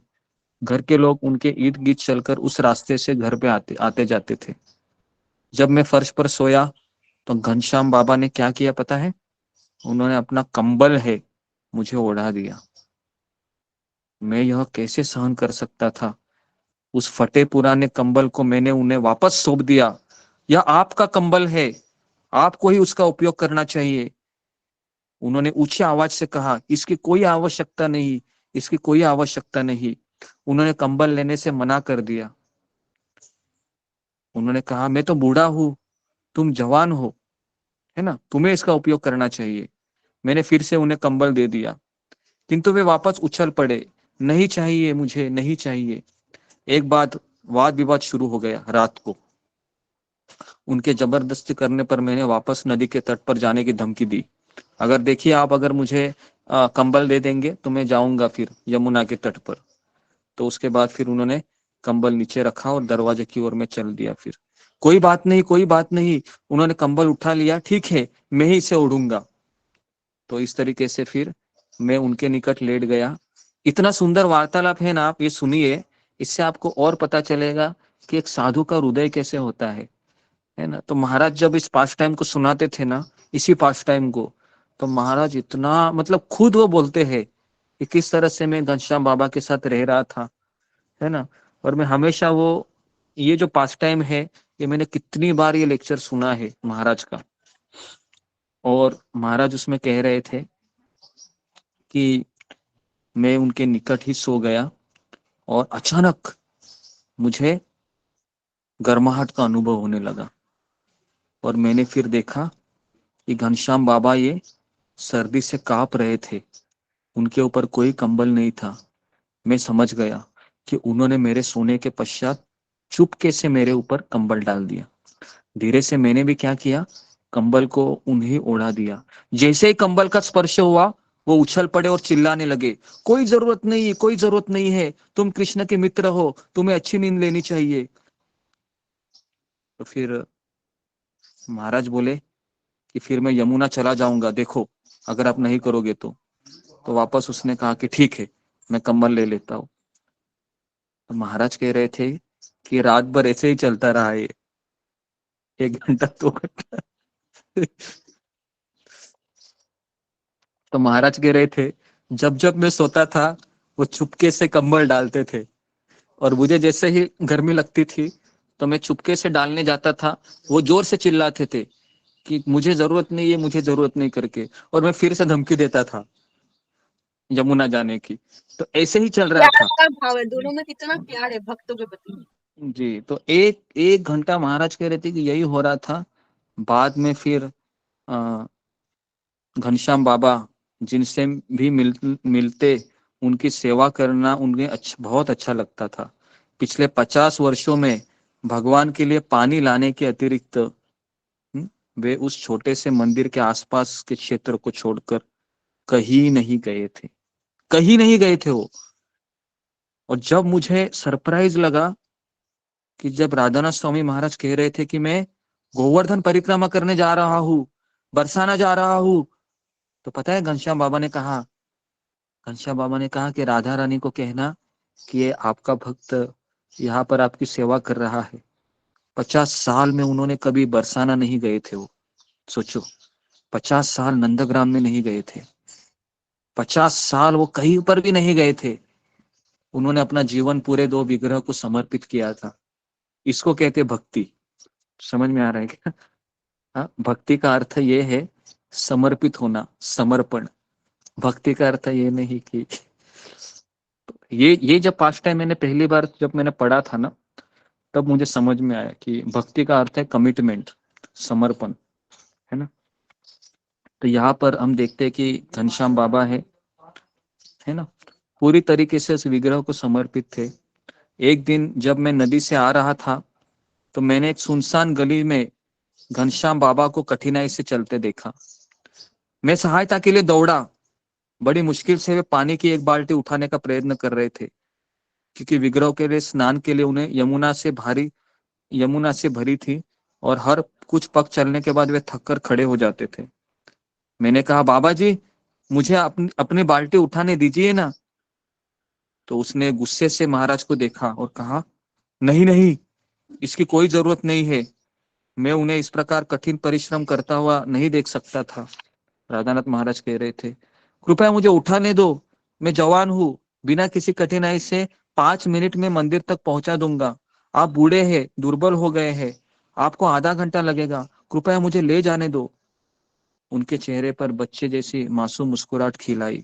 घर के लोग उनके इर्द गिर्द चलकर उस रास्ते से घर पे आते जाते थे। जब मैं फर्श पर सोया तो घनश्याम बाबा ने क्या किया पता है, उन्होंने अपना कंबल है मुझे ओढ़ा दिया। मैं यह कैसे सहन कर सकता था, उस फटे पुराने कंबल को मैंने उन्हें वापस सौंप दिया। यह आपका कंबल है, आपको ही उसका उपयोग करना चाहिए। उन्होंने ऊंची आवाज से कहा, इसकी कोई आवश्यकता नहीं, इसकी कोई आवश्यकता नहीं। उन्होंने कंबल लेने से मना कर दिया। उन्होंने कहा, मैं तो बूढ़ा हूं, तुम जवान हो, है ना, तुम्हें इसका उपयोग करना चाहिए। मैंने फिर से उन्हें कंबल दे दिया, किंतु वे वापस उछल पड़े, नहीं चाहिए, मुझे नहीं चाहिए। एक बात वाद विवाद शुरू हो गया। रात को उनके जबरदस्ती करने पर मैंने वापस नदी के तट पर जाने की धमकी दी। अगर देखिए आप अगर मुझे कंबल दे देंगे तो मैं जाऊंगा फिर यमुना के तट पर। तो उसके बाद फिर उन्होंने कंबल नीचे रखा और दरवाजे की ओर में चल दिया। फिर कोई बात नहीं, कोई बात नहीं, उन्होंने कंबल उठा लिया, ठीक है मैं ही इसे ओढ़ूंगा। तो इस तरीके से फिर मैं उनके निकट लेट गया। इतना सुंदर वार्तालाप है ना, आप ये सुनिए, इससे आपको और पता चलेगा कि एक साधु का हृदय कैसे होता है ना। तो महाराज जब इस पास टाइम को सुनाते थे ना, इसी पास टाइम को, तो महाराज इतना मतलब खुद वो बोलते हैं कि किस तरह से मैं घनश्याम बाबा के साथ रह रहा था, है ना। और मैं हमेशा वो ये जो पास टाइम है, ये मैंने कितनी बार ये लेक्चर सुना है महाराज का। और महाराज उसमें कह रहे थे कि मैं उनके निकट ही सो गया और अचानक मुझे गर्माहट का अनुभव होने लगा। और मैंने फिर देखा कि घनश्याम बाबा ये सर्दी से कांप रहे थे, उनके ऊपर कोई कंबल नहीं था। मैं समझ गया कि उन्होंने मेरे सोने के पश्चात चुपके से मेरे ऊपर कंबल डाल दिया। धीरे से मैंने भी क्या किया, कंबल को उन्हें ओढ़ा दिया। जैसे ही कंबल का स्पर्श हुआ, वो उछल पड़े और चिल्लाने लगे, कोई जरूरत नहीं, कोई जरूरत नहीं है, तुम कृष्ण के मित्र हो, तुम्हें अच्छी नींद लेनी चाहिए। तो फिर महाराज बोले कि फिर मैं यमुना चला जाऊंगा, देखो अगर आप नहीं करोगे तो। वापस उसने कहा कि ठीक है मैं कंबल ले लेता हूँ। तो महाराज कह रहे थे कि रात भर ऐसे ही चलता रहा है, 1 घंटा 2 घंटा तो महाराज कह रहे थे जब जब मैं सोता था वो चुपके से कंबल डालते थे, और मुझे जैसे ही गर्मी लगती थी तो मैं चुपके से डालने जाता था। वो जोर से चिल्लाते थे कि मुझे जरूरत नहीं है, मुझे जरूरत नहीं करके, और मैं फिर से धमकी देता था यमुना जाने की। तो ऐसे ही चल रहा प्यार था का भाव है, दोनों में कितना प्यार है भक्तों के प्रति। जी। तो एक एक घंटा महाराज कह रहे थे कि यही हो रहा था। बाद में फिर घनश्याम बाबा जिनसे भी मिलते उनकी सेवा करना उन्हें बहुत अच्छा लगता था। पिछले 50 वर्षों में भगवान के लिए पानी लाने के अतिरिक्त वे उस छोटे से मंदिर के आसपास के क्षेत्र को छोड़कर कहीं नहीं गए थे, कहीं नहीं गए थे वो। और जब मुझे सरप्राइज लगा कि जब राधानाथ स्वामी महाराज कह रहे थे कि मैं गोवर्धन परिक्रमा करने जा रहा हूं, बरसाना जा रहा हूं, तो पता है घनश्याम बाबा ने कहा कि राधा रानी को कहना कि ये आपका भक्त यहाँ पर आपकी सेवा कर रहा है। 50 साल में उन्होंने कभी बरसाना नहीं गए थे। वो सोचो, 50 साल नंदग्राम में नहीं गए थे, 50 साल वो कहीं पर भी नहीं गए थे। उन्होंने अपना जीवन पूरे 2 विग्रह को समर्पित किया था। इसको कहते भक्ति। समझ में आ रहा है क्या? हाँ, भक्ति का अर्थ ये है समर्पित होना, समर्पण। भक्ति का अर्थ ये नहीं कि ये जब पास्ट टाइम मैंने पहली बार जब मैंने पढ़ा था ना, तब मुझे समझ में आया कि भक्ति का अर्थ है कमिटमेंट, समर्पण, है ना। तो यहाँ पर हम देखते हैं कि घनश्याम बाबा है ना, पूरी तरीके से उस विग्रह को समर्पित थे। एक दिन जब मैं नदी से आ रहा था तो मैंने एक सुनसान गली में घनश्याम बाबा को कठिनाई से चलते देखा। मैं सहायता के लिए दौड़ा। बड़ी मुश्किल से वे पानी की एक बाल्टी उठाने का प्रयत्न कर रहे थे, क्योंकि विग्रह के लिए स्नान के लिए उन्हें यमुना से भरी थी, और हर कुछ पग चलने के बाद वे थककर खड़े हो जाते थे। मैंने कहा, बाबा जी मुझे अपनी बाल्टी उठाने दीजिए ना। तो उसने गुस्से से महाराज को देखा और कहा, नहीं नहीं, इसकी कोई जरूरत नहीं है। मैं उन्हें इस प्रकार कठिन परिश्रम करता हुआ नहीं देख सकता था। राधानाथ महाराज कह रहे थे, कृपया मुझे उठाने दो, मैं जवान हूँ, बिना किसी कठिनाई से 5 मिनट में मंदिर तक पहुंचा दूंगा। आप बूढ़े हैं, दुर्बल हो गए हैं, आपको आधा घंटा लगेगा, कृपया मुझे ले जाने दो। उनके चेहरे पर बच्चे जैसी मासूम मुस्कुराहट खिलाई।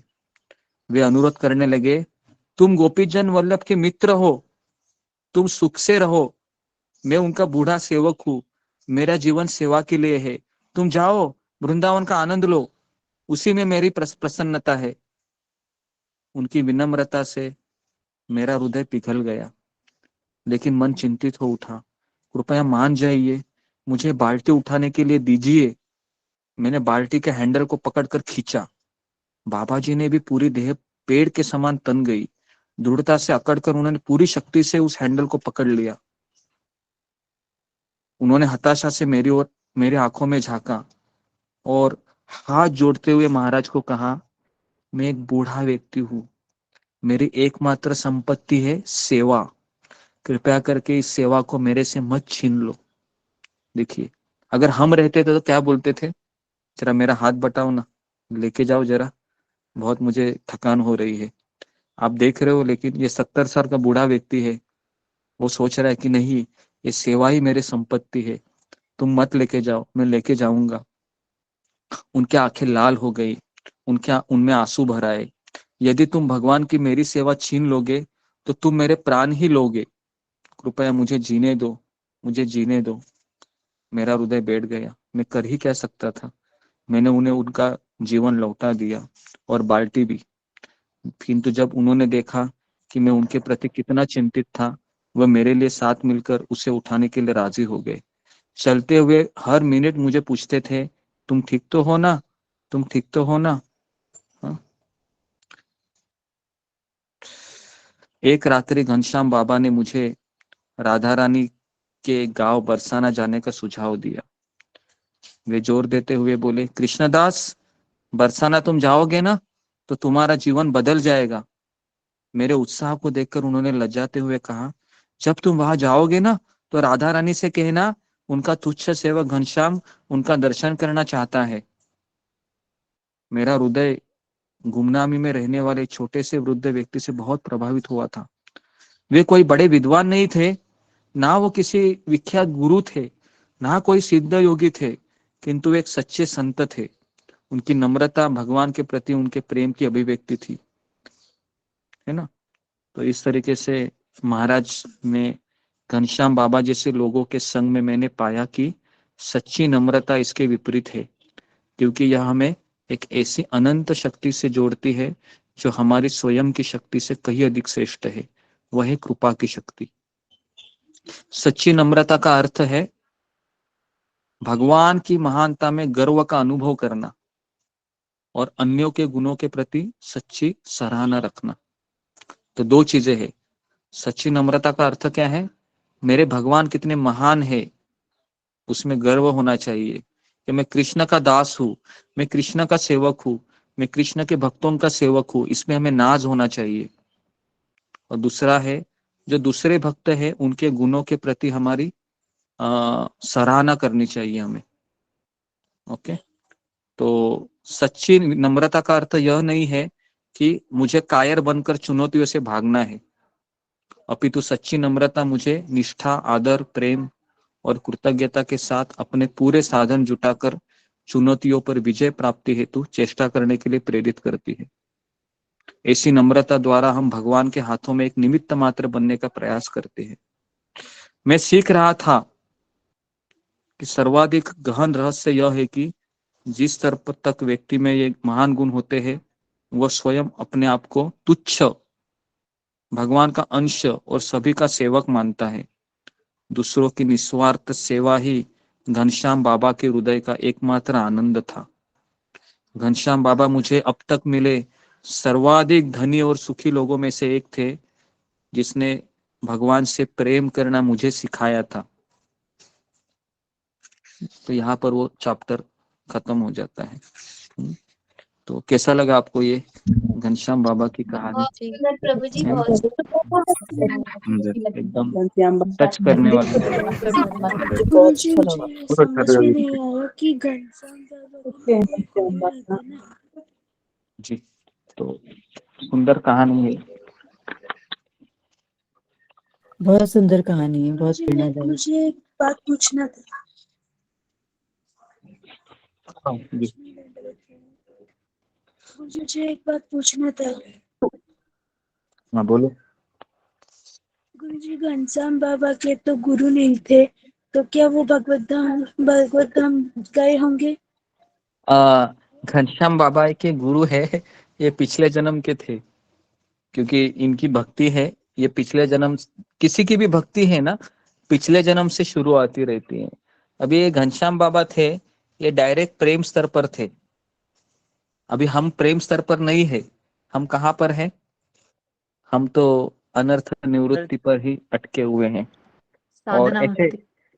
वे अनुरोध करने लगे, तुम गोपीजन वल्लभ के मित्र हो, तुम सुख से रहो, मैं उनका बूढ़ा सेवक हूँ, मेरा जीवन सेवा के लिए है, तुम जाओ वृंदावन का आनंद लो, उसी में मेरी प्रसन्नता है। उनकी विनम्रता से मेरा हृदय पिघल गया, लेकिन मन चिंतित हो उठा। कृपया मान जाइए, मुझे बाल्टी उठाने के लिए दीजिए। मैंने बाल्टी के हैंडल को पकड़कर खींचा। बाबा जी ने भी पूरी देह पेड़ के समान तन गई। दृढ़ता से अकड़कर उन्होंने पूरी शक्ति से उस हैंडल को पकड़ लिया। उन्होंने हताशा से मेरी आंखों में झांका और हाथ जोड़ते हुए महाराज को कहा, मैं एक बूढ़ा व्यक्ति हूँ, मेरी एकमात्र संपत्ति है सेवा, कृपया करके इस सेवा को मेरे से मत छीन लो। देखिए, अगर हम रहते थे तो क्या बोलते थे, जरा मेरा हाथ बटाओ ना, लेके जाओ जरा, बहुत मुझे थकान हो रही है। आप देख रहे हो, लेकिन ये 70 साल का बूढ़ा व्यक्ति है, वो सोच रहा है कि नहीं, ये सेवा ही मेरी संपत्ति है, तुम मत लेके जाओ, मैं लेके जाऊंगा। उनकी आंखें लाल हो गई, उनमें आंसू भर आए। यदि तुम भगवान की मेरी सेवा छीन लोगे तो तुम मेरे प्राण ही लोगे, कृपया मुझे जीने दो, मुझे जीने दो। मेरा हृदय बैठ गया। मैं कर ही क्या सकता था। मैंने उन्हें उनका जीवन लौटा दिया और बाल्टी भी। किंतु जब उन्होंने देखा कि मैं उनके प्रति कितना चिंतित था, वह मेरे लिए साथ मिलकर उसे उठाने के लिए राजी हो गए। चलते हुए हर मिनट मुझे पूछते थे, तुम ठीक तो हो ना, तुम ठीक तो हो ना। हाँ? एक रात्रि घनश्याम बाबा ने मुझे राधा रानी के गांव बरसाना जाने का सुझाव दिया। वे जोर देते हुए बोले, कृष्णदास, बरसाना तुम जाओगे ना तो तुम्हारा जीवन बदल जाएगा। मेरे उत्साह को देखकर उन्होंने लज्जाते हुए कहा, जब तुम वहां जाओगे ना तो राधा रानी से कहना, उनका तुच्छ सेवक घनश्याम उनका दर्शन करना चाहता है। मेरा हृदय गुमनामी में रहने वाले छोटे से वृद्ध व्यक्ति से बहुत प्रभावित हुआ था। वे कोई बड़े विद्वान नहीं थे, ना वो किसी विख्यात गुरु थे, ना कोई सिद्ध योगी थे, किंतु वे एक सच्चे संत थे। उनकी नम्रता भगवान के प्रति उनके प्रेम की अभिव्यक्ति थी, है ना। तो इस तरीके से महाराज में घनश्याम बाबा जैसे लोगों के संग में मैंने पाया कि सच्ची नम्रता इसके विपरीत है, क्योंकि यह हमें एक ऐसी अनंत शक्ति से जोड़ती है जो हमारी स्वयं की शक्ति से कहीं अधिक श्रेष्ठ है। वह है कृपा की शक्ति। सच्ची नम्रता का अर्थ है भगवान की महानता में गर्व का अनुभव करना और अन्यों के गुणों के प्रति सच्ची सराहना रखना। तो दो चीजें हैं। सच्ची नम्रता का अर्थ क्या है? मेरे भगवान कितने महान है, उसमें गर्व होना चाहिए कि मैं कृष्ण का दास हूँ, मैं कृष्ण का सेवक हूँ, मैं कृष्ण के भक्तों का सेवक हूँ, इसमें हमें नाज होना चाहिए। और दूसरा है जो दूसरे भक्त है उनके गुणों के प्रति हमारी सराहना करनी चाहिए हमें। ओके, तो सच्ची नम्रता का अर्थ यह नहीं है कि मुझे कायर बनकर चुनौतियों से भागना है, अपितु सच्ची नम्रता मुझे निष्ठा, आदर, प्रेम और कृतज्ञता के साथ अपने पूरे साधन जुटाकर चुनौतियों पर विजय प्राप्ति हेतु चेष्टा करने के लिए प्रेरित करती है। ऐसी नम्रता द्वारा हम भगवान के हाथों में एक निमित्त मात्र बनने का प्रयास करते हैं। मैं सीख रहा था कि सर्वाधिक गहन रहस्य यह है कि जिस स्तर तक व्यक्ति में ये महान गुण होते हैं वह स्वयं अपने आप को तुच्छ, भगवान का अंश और सभी का सेवक मानता है। दूसरों की निस्वार्थ सेवा ही घनश्याम बाबा के हृदय का एकमात्र आनंद था। घनश्याम बाबा मुझे अब तक मिले सर्वाधिक धनी और सुखी लोगों में से एक थे, जिसने भगवान से प्रेम करना मुझे सिखाया था। तो यहाँ पर वो चैप्टर खत्म हो जाता है। तो कैसा लगा आपको ये घनश्याम बाबा की कहानी? प्रभु जी एकदम टच करने वाली। जी, तो सुंदर कहानी है, बहुत सुंदर कहानी है, बहुत प्रेरणादायक। मुझे एक बात पूछना था। मुझे एक बात पूछना था। हाँ बोलो। गुरुजी, घनश्याम बाबा के तो गुरु नहीं थे, तो क्या वो भगवत धाम गए होंगे? घनश्याम बाबा के गुरु है, ये पिछले जन्म के थे, क्योंकि इनकी भक्ति है ये पिछले जन्म, किसी की भी भक्ति है ना पिछले जन्म से शुरू आती रहती है। अभी ये घनश्याम बाबा थे, ये डायरेक्ट प्रेम स्तर पर थे। अभी हम प्रेम स्तर पर नहीं है, हम कहाँ पर हैं? हम तो अनर्थ निवृत्ति पर ही अटके हुए हैं। और ऐसे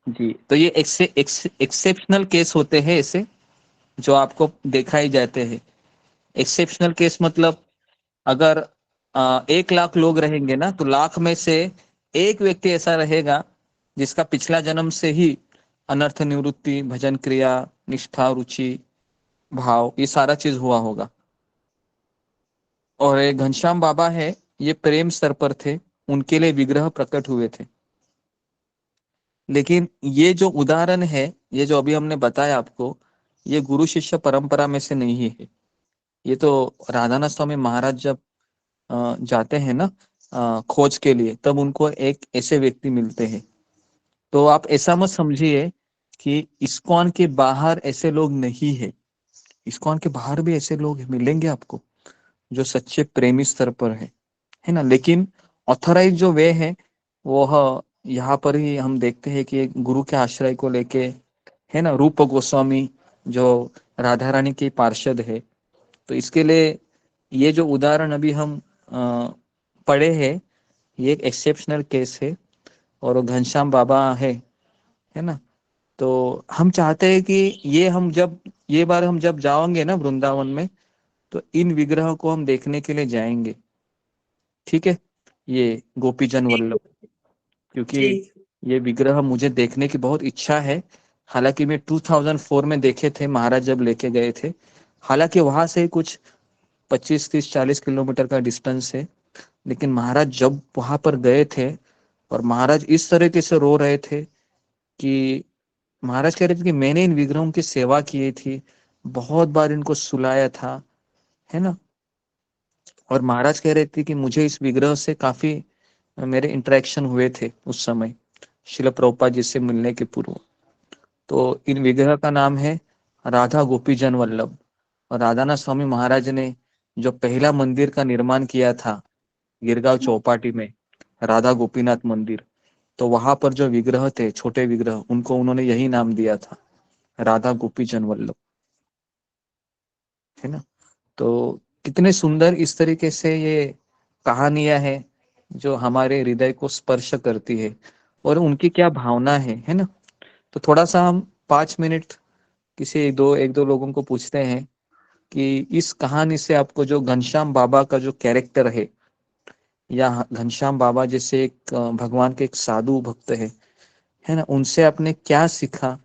जी, तो ये एक्सेप्शनल केस होते हैं ऐसे जो आपको दिखाई जाते हैं। एक्सेप्शनल केस मतलब अगर 1 लाख लोग रहेंगे ना, तो लाख में से एक व्यक्ति ऐसा रहेगा जिसका पिछला जन्म से ही अनर्थ निवृत्ति, भजन क्रिया, निष्ठा, रुचि, भाव, ये सारा चीज हुआ होगा। और एक घनश्याम बाबा है, ये प्रेम स्तर पर थे, उनके लिए विग्रह प्रकट हुए थे। लेकिन ये जो उदाहरण है, ये जो अभी हमने बताया आपको, ये गुरु शिष्य परंपरा में से नहीं है। ये तो राधानाथ स्वामी महाराज जब जाते हैं ना खोज के लिए, तब उनको एक ऐसे व्यक्ति मिलते हैं। तो आप ऐसा मत समझिए कि इस्कॉन के बाहर ऐसे लोग नहीं है। इस्कॉन के बाहर भी ऐसे लोग मिलेंगे आपको जो सच्चे प्रेमी स्तर पर है ना। लेकिन ऑथराइज जो वे है वो यहाँ पर ही हम देखते हैं कि गुरु के आश्रय को लेके है ना, रूप गोस्वामी जो राधा रानी के पार्षद है। तो इसके लिए ये जो उदाहरण अभी हम पढ़े हैं, ये एक एक्सेप्शनल केस है और घनश्याम बाबा है ना। तो हम चाहते हैं कि ये बार हम जब जाओगे ना वृंदावन में, तो इन विग्रह को हम देखने के लिए जाएंगे, ठीक है। ये गोपीजन वल्लभ, क्योंकि ये विग्रह मुझे देखने की बहुत इच्छा है। हालांकि मैं 2004 में देखे थे, महाराज जब लेके गए थे। हालांकि वहां से कुछ 25, 30, 40 किलोमीटर का डिस्टेंस है। लेकिन महाराज जब वहां पर गए थे और महाराज इस तरीके से रो रहे थे कि महाराज कह रहे थे कि मैंने इन विग्रहों की सेवा की थी, बहुत बार इनको सुलाया था, है ना। और महाराज कह रहे थे कि मुझे इस विग्रह से काफी मेरे इंटरेक्शन हुए थे उस समय, शिल प्रभुपाद जी से मिलने के पूर्व। तो इन विग्रह का नाम है राधा गोपीजन वल्लभ। और राधानाथ स्वामी महाराज ने जो पहला मंदिर का निर्माण किया था गिरगांव चौपाटी में, राधा गोपीनाथ मंदिर, तो वहां पर जो विग्रह थे, छोटे विग्रह, उनको उन्होंने यही नाम दिया था, राधा गोपीजन वल्लभ, है ना। तो कितने सुंदर इस तरीके से ये कहानियां हैं जो हमारे हृदय को स्पर्श करती है, और उनकी क्या भावना है ना। तो थोड़ा सा हम 5 मिनट किसी एक दो लोगों को पूछते हैं कि इस कहानी से आपको जो घनश्याम बाबा का जो कैरेक्टर है, या घनश्याम बाबा जैसे एक भगवान के एक साधु भक्त है ना, उनसे आपने क्या सीखा,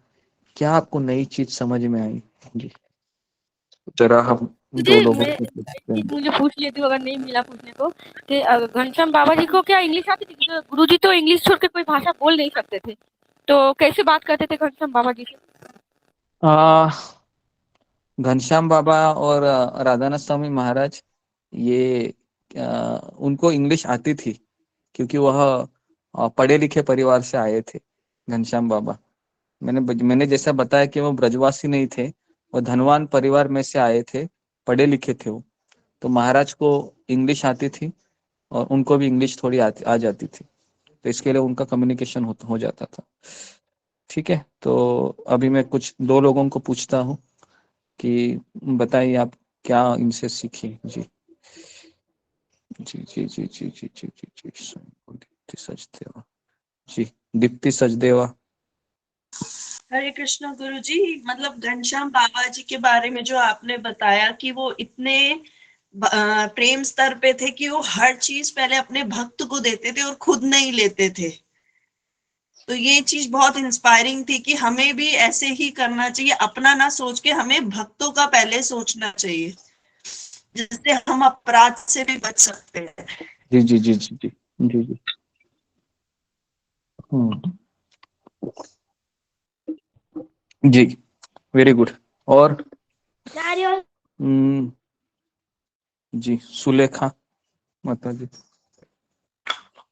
क्या आपको नई चीज समझ में आई जी। जरा हम दो लोगों मैं को पूछते हैं। मुझे पूछ लेती हूँ अगर नहीं मिला पूछने को कि घनश्याम बाबा जी को क्या इंग्लिश आती थी? क्योंकि गुरुजी तो इंग्लिश छोड़ के कोई भाषा बोल नहीं सकते थे, तो कैसे बात करते थे घनश्याम बाबा जी से? घनश्याम बाबा और राधानाथ स्वामी महाराज, ये उनको इंग्लिश आती थी क्योंकि वह पढ़े लिखे परिवार से आए थे घनश्याम बाबा। मैंने जैसा बताया कि वो ब्रजवासी नहीं थे, वो धनवान परिवार में से आए थे, पढ़े लिखे थे वो। तो महाराज को इंग्लिश आती थी और उनको भी इंग्लिश थोड़ी आ जाती थी, तो इसके लिए उनका कम्युनिकेशन हो जाता था। ठीक है, तो अभी मैं कुछ 2 लोगों को पूछता हूँ कि बताइए आप क्या इनसे सीखे जी। जी जी जी जी जी जी जी जी दीप्ति सचदेवा जी, दीप्ति सचदेवा। हरे कृष्ण गुरु जी, मतलब घनश्याम बाबा जी के बारे में जो आपने बताया कि वो इतने प्रेम स्तर पे थे कि वो हर चीज पहले अपने भक्त को देते थे और खुद नहीं लेते थे। तो ये चीज बहुत इंस्पायरिंग थी कि हमें भी ऐसे ही करना चाहिए, अपना ना सोच के हमें भक्तों का पहले सोचना चाहिए, जिससे हम अपराध से भी बच सकते हैं। जी जी जी जी जी जी जी। जी, वेरी गुड। और जी, सुलेखा माता जी।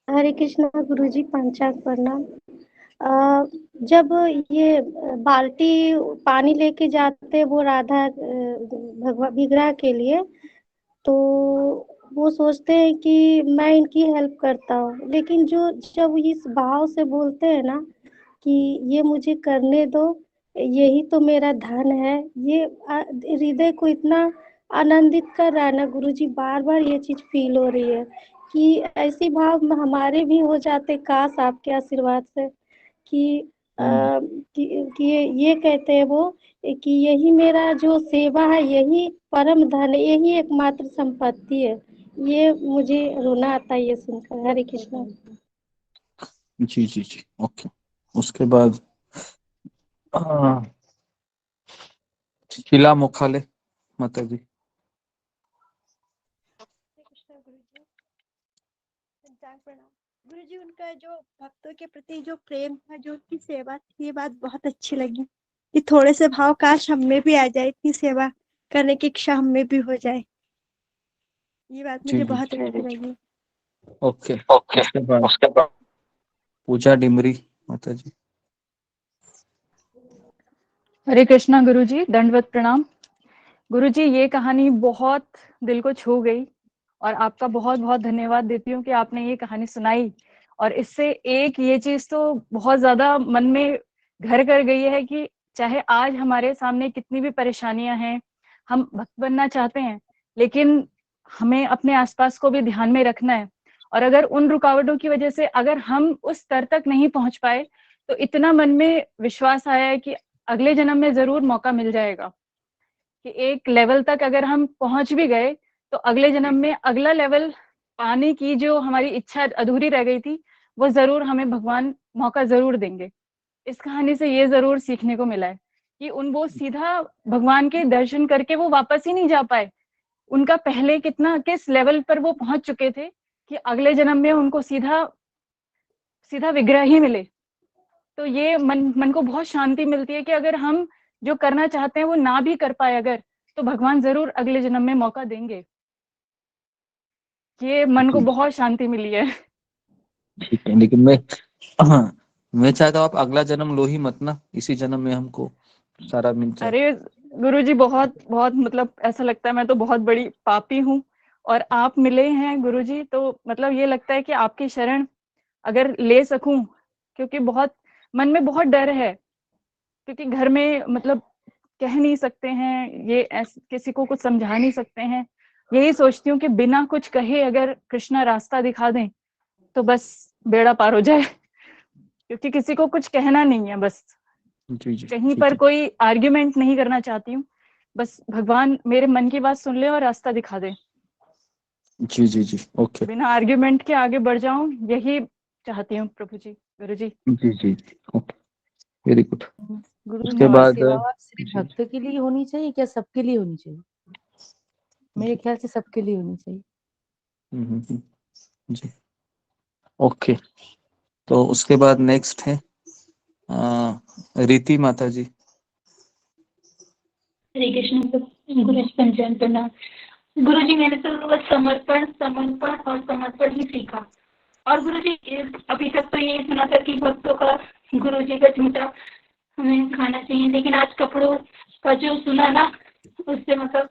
हरे कृष्णा गुरुजी, पंचांग प्रणाम। जब ये बाल्टी पानी लेके जाते वो राधा भगवान विग्रह के लिए, तो वो सोचते हैं कि मैं इनकी हेल्प करता हूँ, लेकिन जब इस भाव से बोलते हैं ना कि ये मुझे करने दो, यही तो मेरा धन है, ये हृदय को इतना आनंदित कर रहा है ना गुरुजी। बार बार ये चीज फील हो रही है कि ऐसी भाव हमारे भी हो जाते, काश आपके आशीर्वाद से कि कि ये कहते हैं वो कि यही मेरा जो सेवा है, यही परम धन है, यही एकमात्र संपत्ति है। ये मुझे रोना आता है ये सुनकर। हरे कृष्णा। जी जी जी, ओके। उसके बाद शिला मुखाले माता जी। गुरु जी, उनका जो भक्तों के प्रति जो प्रेम था, जो उनकी सेवा थी, ये बात बहुत अच्छी लगी कि थोड़े से भाव काश हमें भी आ जाए, इतनी सेवा करने की इच्छा हमें भी हो जाए। ये बात मुझे बहुत अच्छी लगी। ओके, उसके बाद पूजा डिमरी माता जी। हरे कृष्णा गुरुजी, दंडवत प्रणाम। गुरुजी, ये कहानी बहुत दिल को छू गई और आपका बहुत बहुत धन्यवाद देती हूँ कि आपने ये कहानी सुनाई। और इससे एक ये चीज तो बहुत ज्यादा मन में घर कर गई है कि चाहे आज हमारे सामने कितनी भी परेशानियां हैं, हम भक्त बनना चाहते हैं, लेकिन हमें अपने आसपास को भी ध्यान में रखना है। और अगर उन रुकावटों की वजह से अगर हम उस स्तर तक नहीं पहुंच पाए, तो इतना मन में विश्वास आया है कि अगले जन्म में जरूर मौका मिल जाएगा कि एक लेवल तक अगर हम पहुंच भी गए तो अगले जन्म में अगला लेवल पाने की जो हमारी इच्छा अधूरी रह गई थी, वो जरूर हमें भगवान मौका जरूर देंगे। इस कहानी से ये जरूर सीखने को मिला है कि वो सीधा भगवान के दर्शन करके वो वापस ही नहीं जा पाए, उनका पहले किस लेवल पर वो पहुंच चुके थे कि अगले जन्म में उनको सीधा विग्रह ही मिले। तो ये मन को बहुत शांति मिलती है कि अगर हम जो करना चाहते हैं वो ना भी कर पाए अगर, तो भगवान जरूर अगले जन्म में मौका देंगे। ये मन को बहुत शांति मिली है। ठीक है, लेकिन मैं चाहता हूँ आप अगला जन्म लो ही मत ना, इसी जन्म में हमको सारा मिल जाए। अरे गुरुजी, बहुत बहुत मतलब ऐसा लगता है मैं तो बहुत बड़ी पापी हूँ और आप मिले हैं गुरुजी, तो मतलब ये लगता है कि आपकी शरण अगर ले सकूं, क्योंकि बहुत मन में बहुत डर है, क्योंकि घर में मतलब कह नहीं सकते हैं ये, किसी को कुछ समझा नहीं सकते हैं। यही सोचती हूँ कि बिना कुछ कहे अगर कृष्णा रास्ता दिखा दें तो बस बेड़ा पार हो जाए, क्योंकि किसी को कुछ कहना नहीं है, बस कहीं पर कोई आर्ग्यूमेंट नहीं करना चाहती हूँ, बस भगवान मेरे मन की बात सुन ले और रास्ता दिखा दे। जी जी जी, ओके। बिना आर्ग्यूमेंट के आगे बढ़ जाऊं, यही चाहती हूँ प्रभु जी, गुरु जी। जी जी, ओके, वेरी गुड। गुरु उसके जी, बाद सेवा सिर्फ भक्त के लिए होनी चाहिए क्या, सबके लिए होनी चाहिए? मेरे ख्याल से सबके लिए होनी चाहिए। जी, ओके। तो उसके बाद नेक्स्ट है रीति माता जी। हरे कृष्ण गुरु पंचायन प्रणाम। गुरु जी, मैंने तो बस समर्पण और समर्पण ही सीखा। और गुरु जी, अभी तक तो यही सुना था कि भक्तों का गुरु जी का झूठा हमें खाना चाहिए, लेकिन आज कपड़ों का जो सुना ना, उससे मतलब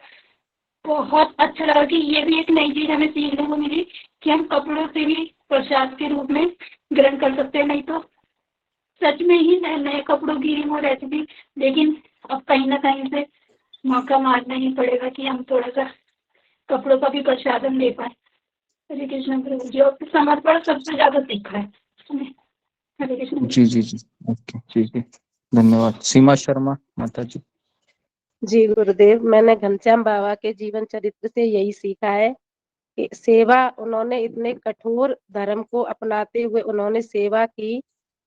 बहुत अच्छा लगा कि ये भी एक नई चीज हमें सीखने को मिली कि हम कपड़ों से भी प्रसाद के रूप में ग्रहण कर सकते हैं। नहीं तो सच में ही नए कपड़ों की वो रहती थी, लेकिन अब कहीं ना कहीं से मौका मारना ही पड़ेगा कि हम थोड़ा सा कपड़ों का भी प्रसादन दे पाए। हरे कृष्ण प्रभु जी, और समर्पण सबसे ज्यादा सीखा है हमें। हरे कृष्ण जी जी जी, ओके, ठीक है, धन्यवाद। सीमा शर्मा माता जी। जी गुरुदेव, मैंने घनश्याम बाबा के जीवन चरित्र से यही सीखा है कि सेवा, उन्होंने इतने कठोर धर्म को अपनाते हुए उन्होंने सेवा की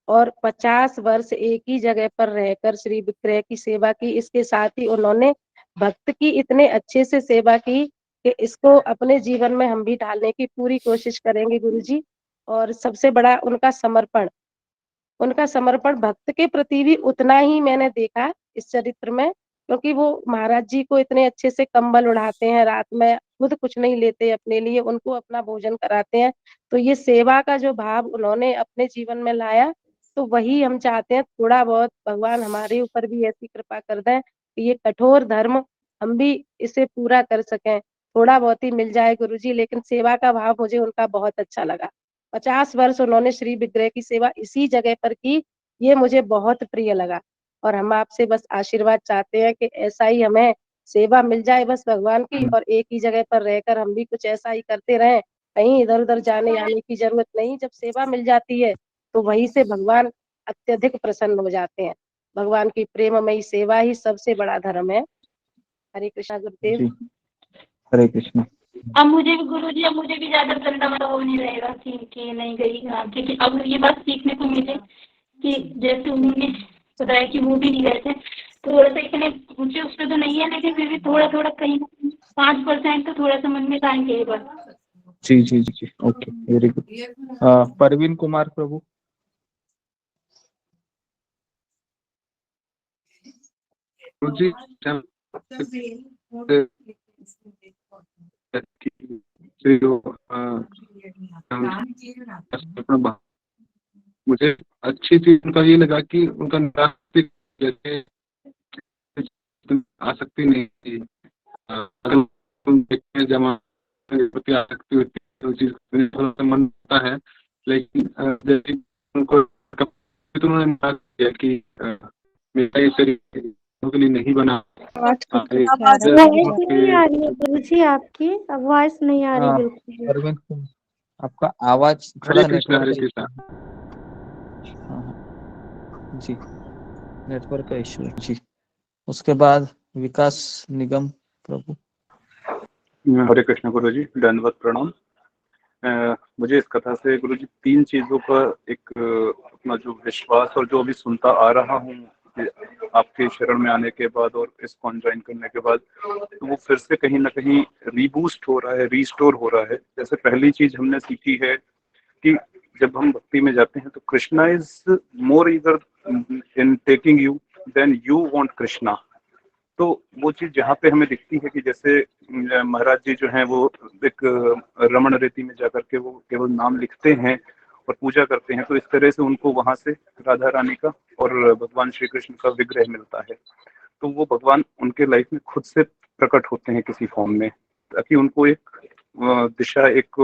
और 50 वर्ष एक ही जगह पर रहकर श्री विग्रह की सेवा की। इसके साथ ही उन्होंने भक्त की इतने अच्छे से सेवा की कि इसको अपने जीवन में हम भी ढालने की पूरी कोशिश करेंगे गुरुजी। और सबसे बड़ा उनका समर्पण भक्त के प्रति भी उतना ही मैंने देखा इस चरित्र में, क्योंकि वो महाराज जी को इतने अच्छे से कंबल उड़ाते हैं, रात में खुद कुछ नहीं लेते अपने लिए, उनको अपना भोजन कराते हैं। तो ये सेवा का जो भाव उन्होंने अपने जीवन में लाया, तो वही हम चाहते हैं थोड़ा बहुत भगवान हमारे ऊपर भी ऐसी कृपा कर दें कि ये कठोर धर्म हम भी इसे पूरा कर सकें। थोड़ा बहुत ही मिल जाए गुरुजी, लेकिन सेवा का भाव मुझे उनका बहुत अच्छा लगा। 50 वर्ष उन्होंने श्री विग्रह की सेवा इसी जगह पर की, ये मुझे बहुत प्रिय लगा। और हम आपसे बस आशीर्वाद चाहते हैं कि ऐसा ही हमें सेवा मिल जाए बस भगवान की, और एक ही जगह पर रहकर हम भी कुछ ऐसा ही करते रहें, कहीं इधर उधर जाने आने की जरूरत नहीं। जब सेवा मिल जाती है तो वहीं से भगवान अत्यधिक प्रसन्न हो जाते हैं। भगवान की प्रेममयी सेवा ही सबसे बड़ा धर्म है। हरे कृष्णा गुरुदेव। हरे कृष्ण। अब मुझे भी गुरु जी, अब मुझे भी ज्यादा गंदा वो नहीं रहेगा कि नहीं गई, क्योंकि अब ये बात सीखने को मिले कि जैसे उन्होंने बताया कि वो भी नहीं गए थे, तो थोड़ा सा इतने ऊंचे उस पर तो नहीं है, लेकिन फिर भी थोड़ा थोड़ा कहीं 5% तो थोड़ा सा मन में आएंगे ये बात। जी जी जी, okay, very good. Parveen Kumar Prabhu. जी, मुझे अच्छी चीज उनका ये लगा कि उनका नास्तिक जैसे आसक्ति नहीं थी। अगर तुम देखते हैं जमाने के प्रति आसक्ति होती है तो चीज मन होता है, लेकिन जैसे उनको तो उन्होंने मना किया कि मेरा ये शरीर के लिए नहीं बना। आवाज नहीं आ रही है गुरुजी, आपकी आवाज नहीं आ रही बिल्कुल भी। परवीन, आपका आवाज थोड़ा नेटवर्क जी, नेटवर्क का इशू है जी। उसके बाद विकास निगम प्रभु। हरे कृष्ण गुरु जी, दंडवत प्रणाम। मुझे इस कथा से गुरु जी 3 चीजों का एक अपना जो विश्वास और जो अभी सुनता आ रहा हूँ आपके शरण में आने के बाद और ISKCON ज्वाइन करने के बाद, तो वो फिर से कहीं ना कहीं रीबूस्ट हो रहा है, रीस्टोर हो रहा है। जैसे पहली चीज हमने सीखी है कि जब हम भक्ति में जाते हैं तो Krishna is more eager in taking you than you want Krishna. तो वो चीज जहाँ पे हमें दिखती है कि जैसे महाराज जी जो हैं वो एक रमण रेती में जाकर के वो केवल नाम लिखते हैं और पूजा करते हैं, तो इस तरह से उनको वहां से राधा रानी का और भगवान श्री कृष्ण का विग्रह मिलता है। तो वो भगवान उनके लाइफ में खुद से प्रकट होते हैं किसी फॉर्म में, ताकि उनको एक दिशा, एक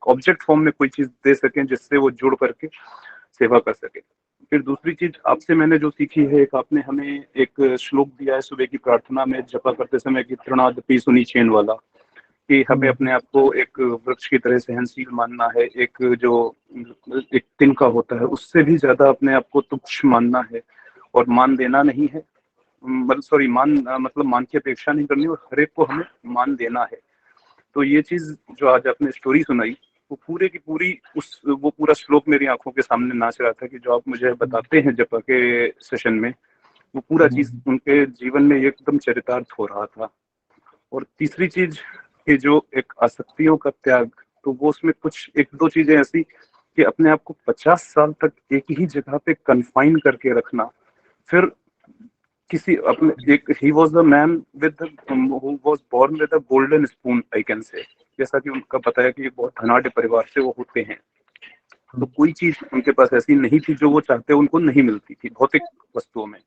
ऑब्जेक्ट फॉर्म में कोई चीज दे सकें जिससे वो जुड़ करके सेवा कर सके। फिर दूसरी चीज आपसे मैंने जो सीखी है, एक आपने हमें एक श्लोक दिया है सुबह की प्रार्थना में जपा करते समय कि तृणादपि सुनी चैन वाला, कि हमें अपने आप को एक वृक्ष की तरह सहनशील मानना है, एक जो एक तिनका होता है उससे भी ज्यादा अपने आप को तुच्छ मानना है और मान देना नहीं है, मतलब मान की अपेक्षा नहीं करनी और हर एक को हमें मान देना है। तो ये चीज जो आज आपने स्टोरी सुनाई वो पूरे की पूरी वो पूरा श्लोक मेरी आंखों के सामने नाच रहा था कि जो आप मुझे बताते हैं जपा के सेशन में, वो पूरा चीज उनके जीवन में एकदम चरितार्थ हो रहा था। और तीसरी चीज कि जो एक आसक्तियों का त्याग, तो वो उसमें कुछ एक दो चीजें ऐसी कि अपने आप को 50 साल तक एक ही जगह पे कन्फाइन करके रखना, फिर किसी अपने एक ही was a man with who was born with a golden spoon I can say, जैसा कि उनका बताया कि बहुत धनाढ़ परिवार से वो होते हैं, तो कोई चीज उनके पास ऐसी नहीं थी जो वो चाहते उनको नहीं मिलती थी भौतिक वस्तुओं में।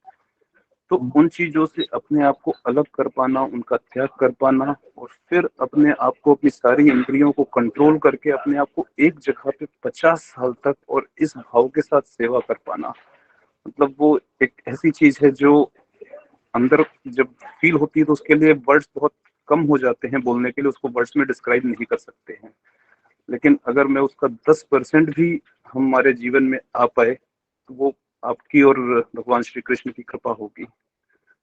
तो उन चीजों से अपने आप को अलग कर पाना, उनका त्याग कर पाना और फिर अपने आप को, अपनी सारी इंद्रियों को कंट्रोल करके अपने आप को एक जगह पे 50 साल तक और इस भाव के साथ सेवा कर पाना, मतलब वो एक ऐसी चीज है जो अंदर जब फील होती है तो उसके लिए वर्ड्स बहुत कम हो जाते हैं बोलने के लिए, उसको वर्ड्स में डिस्क्राइब नहीं कर सकते हैं। लेकिन अगर मैं उसका 10% भी हमारे जीवन में आ पाए तो वो आपकी और भगवान श्री कृष्ण की कृपा होगी।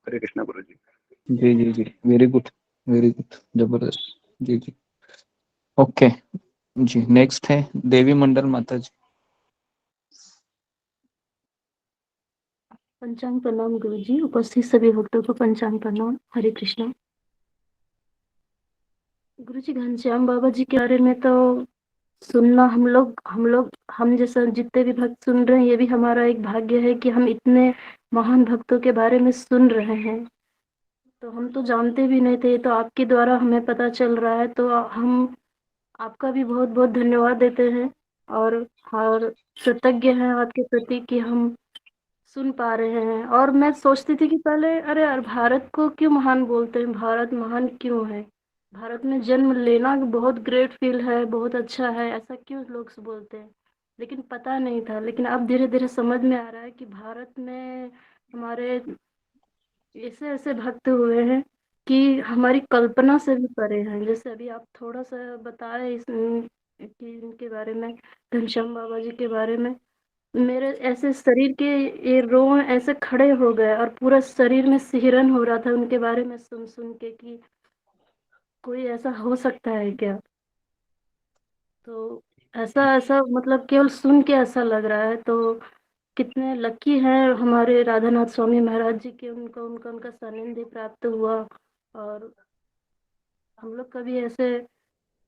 हरे कृष्णा गुरु जी। जी जी जी, वेरी गुड, जबरदस्त। जी जी, ओके जी। नेक्स्ट है देवी मंडल माता जी। पंचांग प्रणाम गुरु जी, उपस्थित सभी भक्तों को पंचांग प्रणाम। हरे कृष्णा। गुरु जी, घनश्याम बाबा जी के बारे में तो सुनना हम जैसा जितने भी भक्त सुन रहे हैं, ये भी हमारा एक भाग्य है कि हम इतने महान भक्तों के बारे में सुन रहे हैं। तो हम तो जानते भी नहीं थे, तो आपके द्वारा हमें पता चल रहा है, तो हम आपका भी बहुत बहुत धन्यवाद देते हैं और कृतज्ञ हैं आपके प्रति कि हम सुन पा रहे हैं। और मैं सोचती थी कि पहले अरे यार, भारत को क्यों महान बोलते हैं, भारत महान क्यों है, भारत में जन्म लेना बहुत ग्रेट फील है, बहुत अच्छा है, ऐसा क्यों लोग बोलते हैं। लेकिन पता नहीं था, लेकिन अब धीरे धीरे समझ में आ रहा है कि भारत में हमारे ऐसे ऐसे भक्त हुए हैं कि हमारी कल्पना से भी परे हैं। जैसे अभी आप थोड़ा सा बताए कि इनके बारे में, घनश्याम बाबा जी के बारे में, मेरे ऐसे शरीर के ये रोम ऐसे खड़े हो गए और पूरा शरीर में सिहरन हो रहा था उनके बारे में सुन सुन के कि कोई ऐसा हो सकता है क्या। तो ऐसा ऐसा मतलब केवल सुन के ऐसा लग रहा है। तो कितने लकी हैं हमारे राधानाथ स्वामी महाराज जी के, उनका सानिध्य प्राप्त हुआ। और हम लोग का भी ऐसे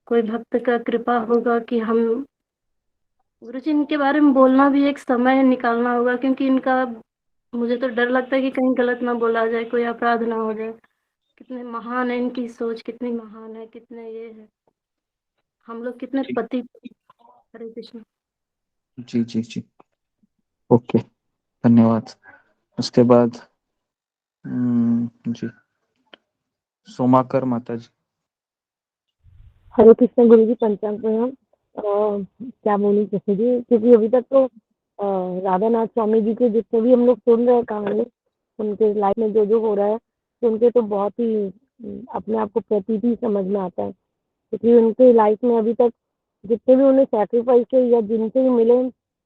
कोई भक्त का कृपा होगा कि हम गुरु जी इनके बारे में बोलना भी एक समय निकालना होगा, क्योंकि इनका मुझे तो डर लगता है कि कहीं गलत ना बोला जाए, कोई अपराध ना हो जाए। कितने महान है, इनकी सोच कितनी महान है, कितने ये है, हम लोग कितने पति। हरे कृष्ण। जी जी जी, ओके, धन्यवाद। उसके बाद जी सोमाकर माता जी। हरे कृष्ण गुरु जी, पंचांग प्रणाम। क्या बोलूं कृष्ण जी, क्योंकि अभी तक तो राधानाथ स्वामी जी के जितने भी हम लोग सुन रहे हैं कहानी, उनके लाइफ में जो जो हो रहा है, तो उनके तो बहुत ही अपने आप को प्रतीत ही समझ में आता है। क्योंकि उनके लाइफ में अभी तक जितने भी उन्हें सैक्रिफाइस किए या जिनसे भी मिले,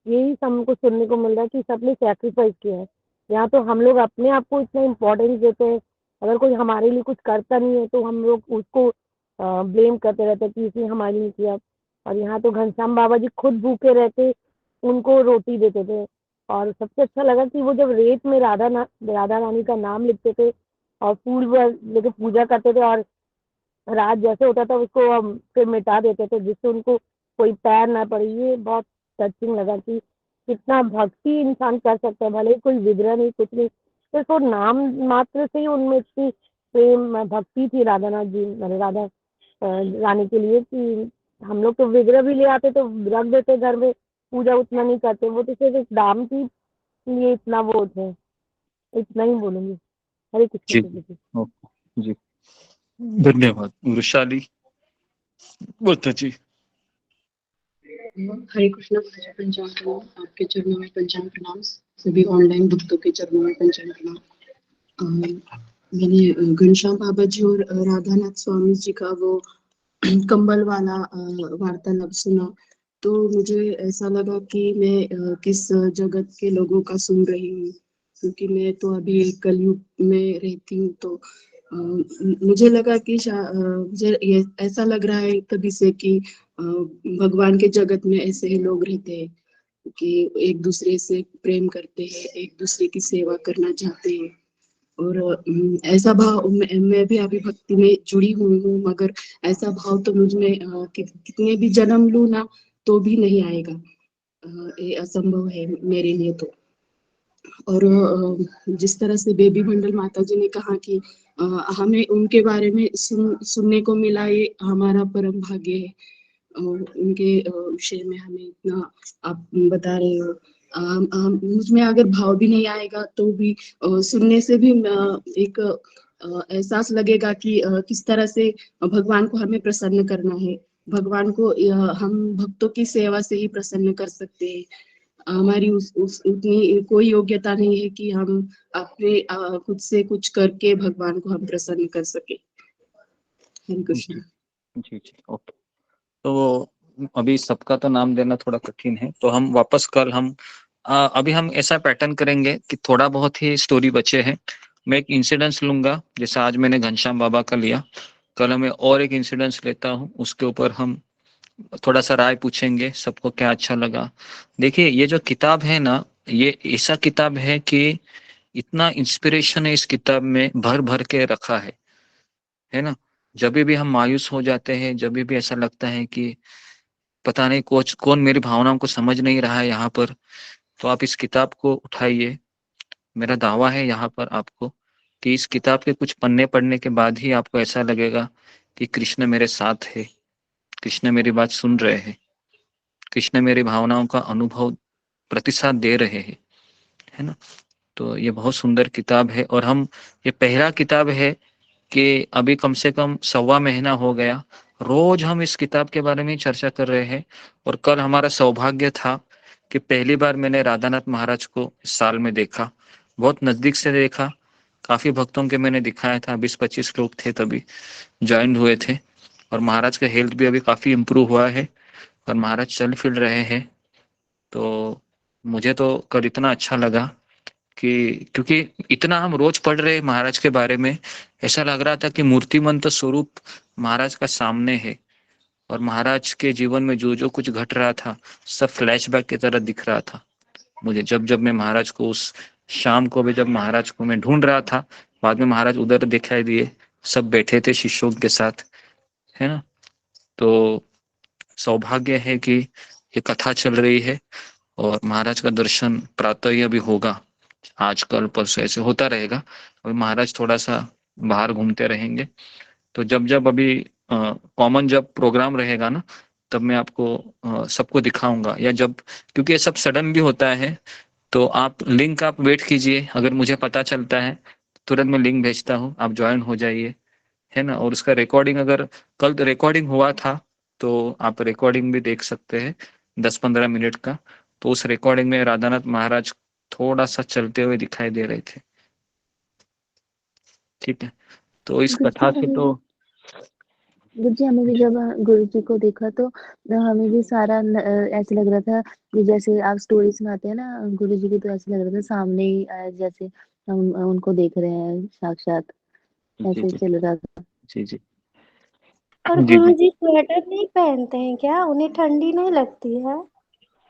यही हमको सुनने को मिल रहा है कि सबने सैक्रिफाइस किया है। यहाँ तो हम लोग अपने आप को इतना इम्पोर्टेंस देते हैं, अगर कोई हमारे लिए कुछ करता नहीं है तो हम लोग उसको ब्लेम करते रहते कि इसने हमारे लिए किया। और यहाँ तो घनश्याम बाबा जी खुद भूखे रहते, उनको रोटी देते थे, और सबसे अच्छा लगा कि वो जब रेत में राधा रानी का नाम लिखते थे और फूल लेके पूजा करते थे, और रात जैसे होता था उसको हम फिर मिटा देते थे जिससे उनको कोई पैर ना पड़े। ये बहुत टचिंग लगा कि कितना भक्ति इंसान कर सकता है, भले ही कोई विग्रह नहीं, कुछ नहीं, सिर्फ वो नाम मात्र से ही उनमें इतनी प्रेम भक्ति थी राधानाथ जी, राधा रानी के लिए, कि हम लोग तो विग्रह भी ले आते तो रख देते घर में, पूजा उतना नहीं करते। वो तो सिर्फ एक दाम की लिए इतना वो थे। इतना ही बोलूंगी। हरे कृष्ण जी प्रभु जी। ओके जी, धन्यवाद। वृषाली बोलता जी। हरे कृष्णा पंचांग प्रणाम, आपके चरणों में पंचांग प्रणाम, सभी ऑनलाइन भक्तों के चरणों में पंचांग प्रणाम। मैंने घनश्याम बाबा जी और राधानाथ स्वामी जी का वो कंबल वाला वार्तालाप सुना, तो मुझे ऐसा लगा कि मैं किस जगत के लोगों का सुन रही हूँ, क्योंकि मैं तो अभी कलयुग में रहती हूँ। तो मुझे लगा कि मुझे ये ऐसा लग रहा है तभी से कि भगवान के जगत में ऐसे ही लोग रहते हैं कि एक दूसरे से प्रेम करते हैं, एक दूसरे की सेवा करना चाहते हैं। और ऐसा भाव मैं भी अभी भक्ति में जुड़ी हुई हूँ, मगर ऐसा भाव तो मुझ में कितने भी जन्म लूं ना तो भी नहीं आएगा। ये असंभव है मेरे लिए तो। और जिस तरह से बेबी मंडल माता जी ने कहा कि हमें उनके बारे में सुनने को मिला, ये हमारा परम भाग्य है। उनके विषय में हमें इतना आप बता रहे हो। मुझ में अगर भाव भी नहीं आएगा तो भी सुनने से भी एक एहसास लगेगा कि किस तरह से भगवान को हमें प्रसन्न करना है। भगवान को हम भक्तों की सेवा से ही प्रसन्न कर सकते हैं। हमारी उस उतनी कोई योग्यता नहीं है कि हम अपने खुद से कुछ करके भगवान को हम प्रसन्न कर सके। हरे कृष्ण। जी जी ओके। तो अभी सबका तो नाम देना थोड़ा कठिन है, तो हम वापस कल हम अभी हम ऐसा पैटर्न करेंगे कि थोड़ा बहुत ही स्टोरी बचे हैं। मैं एक इंसिडेंस लूंगा, जैसे आज मैंने घनश्याम बाबा का लिया, कल मैं और एक इंसिडेंस लेता हूँ, उसके ऊपर हम थोड़ा सा राय पूछेंगे सबको क्या अच्छा लगा। देखिए ये जो किताब है ना, ये ऐसा किताब है कि इतना इंस्पिरेशन है इस किताब में, भर भर के रखा है ना। जब भी हम मायूस हो जाते हैं, जब भी ऐसा लगता है कि पता नहीं कौन मेरी भावनाओं को समझ नहीं रहा है यहाँ पर, तो आप इस किताब को उठाइए। मेरा दावा है यहाँ पर आपको कि इस किताब के कुछ पन्ने पढ़ने के बाद ही आपको ऐसा लगेगा कि कृष्ण मेरे साथ है, कृष्ण मेरी बात सुन रहे हैं, कृष्ण मेरी भावनाओं का अनुभव प्रतिसाद दे रहे हैं, है ना। तो ये बहुत सुंदर किताब है, और हम ये पहला किताब है कि अभी कम से कम 1.25 महीना हो गया रोज हम इस किताब के बारे में चर्चा कर रहे हैं। और कल हमारा सौभाग्य था कि पहली बार मैंने राधानाथ महाराज को इस साल में देखा, बहुत नजदीक से देखा। काफी भक्तों के मैंने दिखाया था, 20-25 लोग थे तभी ज्वाइन हुए थे। और महाराज का हेल्थ भी अभी काफी इम्प्रूव हुआ है और महाराज चल फिर रहे हैं। तो मुझे तो कल इतना अच्छा लगा कि क्योंकि इतना हम रोज पढ़ रहे महाराज के बारे में, ऐसा लग रहा था कि मूर्तिमंत स्वरूप महाराज का सामने है, और महाराज के जीवन में जो जो कुछ घट रहा था सब फ्लैशबैक की तरह दिख रहा था मुझे। जब जब मैं महाराज को उस शाम को भी जब महाराज को मैं ढूंढ रहा था, बाद में महाराज उधर दिखाई दिए, सब बैठे थे शिष्यों के साथ, है ना। तो सौभाग्य है कि ये कथा चल रही है और महाराज का दर्शन प्रातः ही अभी होगा, आज कल परसों ऐसे होता रहेगा। अभी महाराज थोड़ा सा बाहर घूमते रहेंगे, तो जब जब अभी कॉमन जब प्रोग्राम रहेगा ना, तब मैं आपको सबको दिखाऊंगा, या जब, क्योंकि ये सब सडन भी होता है, तो आप लिंक आप वेट कीजिए, अगर मुझे पता चलता है तुरंत मैं लिंक भेजता हूँ, आप ज्वाइन हो जाइए, है ना। और उसका रिकॉर्डिंग, अगर कल रिकॉर्डिंग हुआ था तो आप रिकॉर्डिंग भी देख सकते हैं 10-15 मिनट का। तो उस रिकॉर्डिंग में राधानाथ महाराज थोड़ा सा चलते हुए दिखाई दे रहे थे, ठीक है। तो इस कथा से तो गुरु जी हमें भी जब गुरु जी को देखा तो हमें भी सारा ऐसे लग रहा था कि जैसे आप स्टोरी सुनाते हैं ना गुरु जी की, तो ऐसे लग रहा था सामने ही जैसे हम उनको देख रहे हैं साक्षात, जी ऐसे जी चल रहा था। जी जी और जी जी गुरुजी स्वेटर नहीं पहनते हैं क्या? उन्हें ठंडी नहीं लगती है?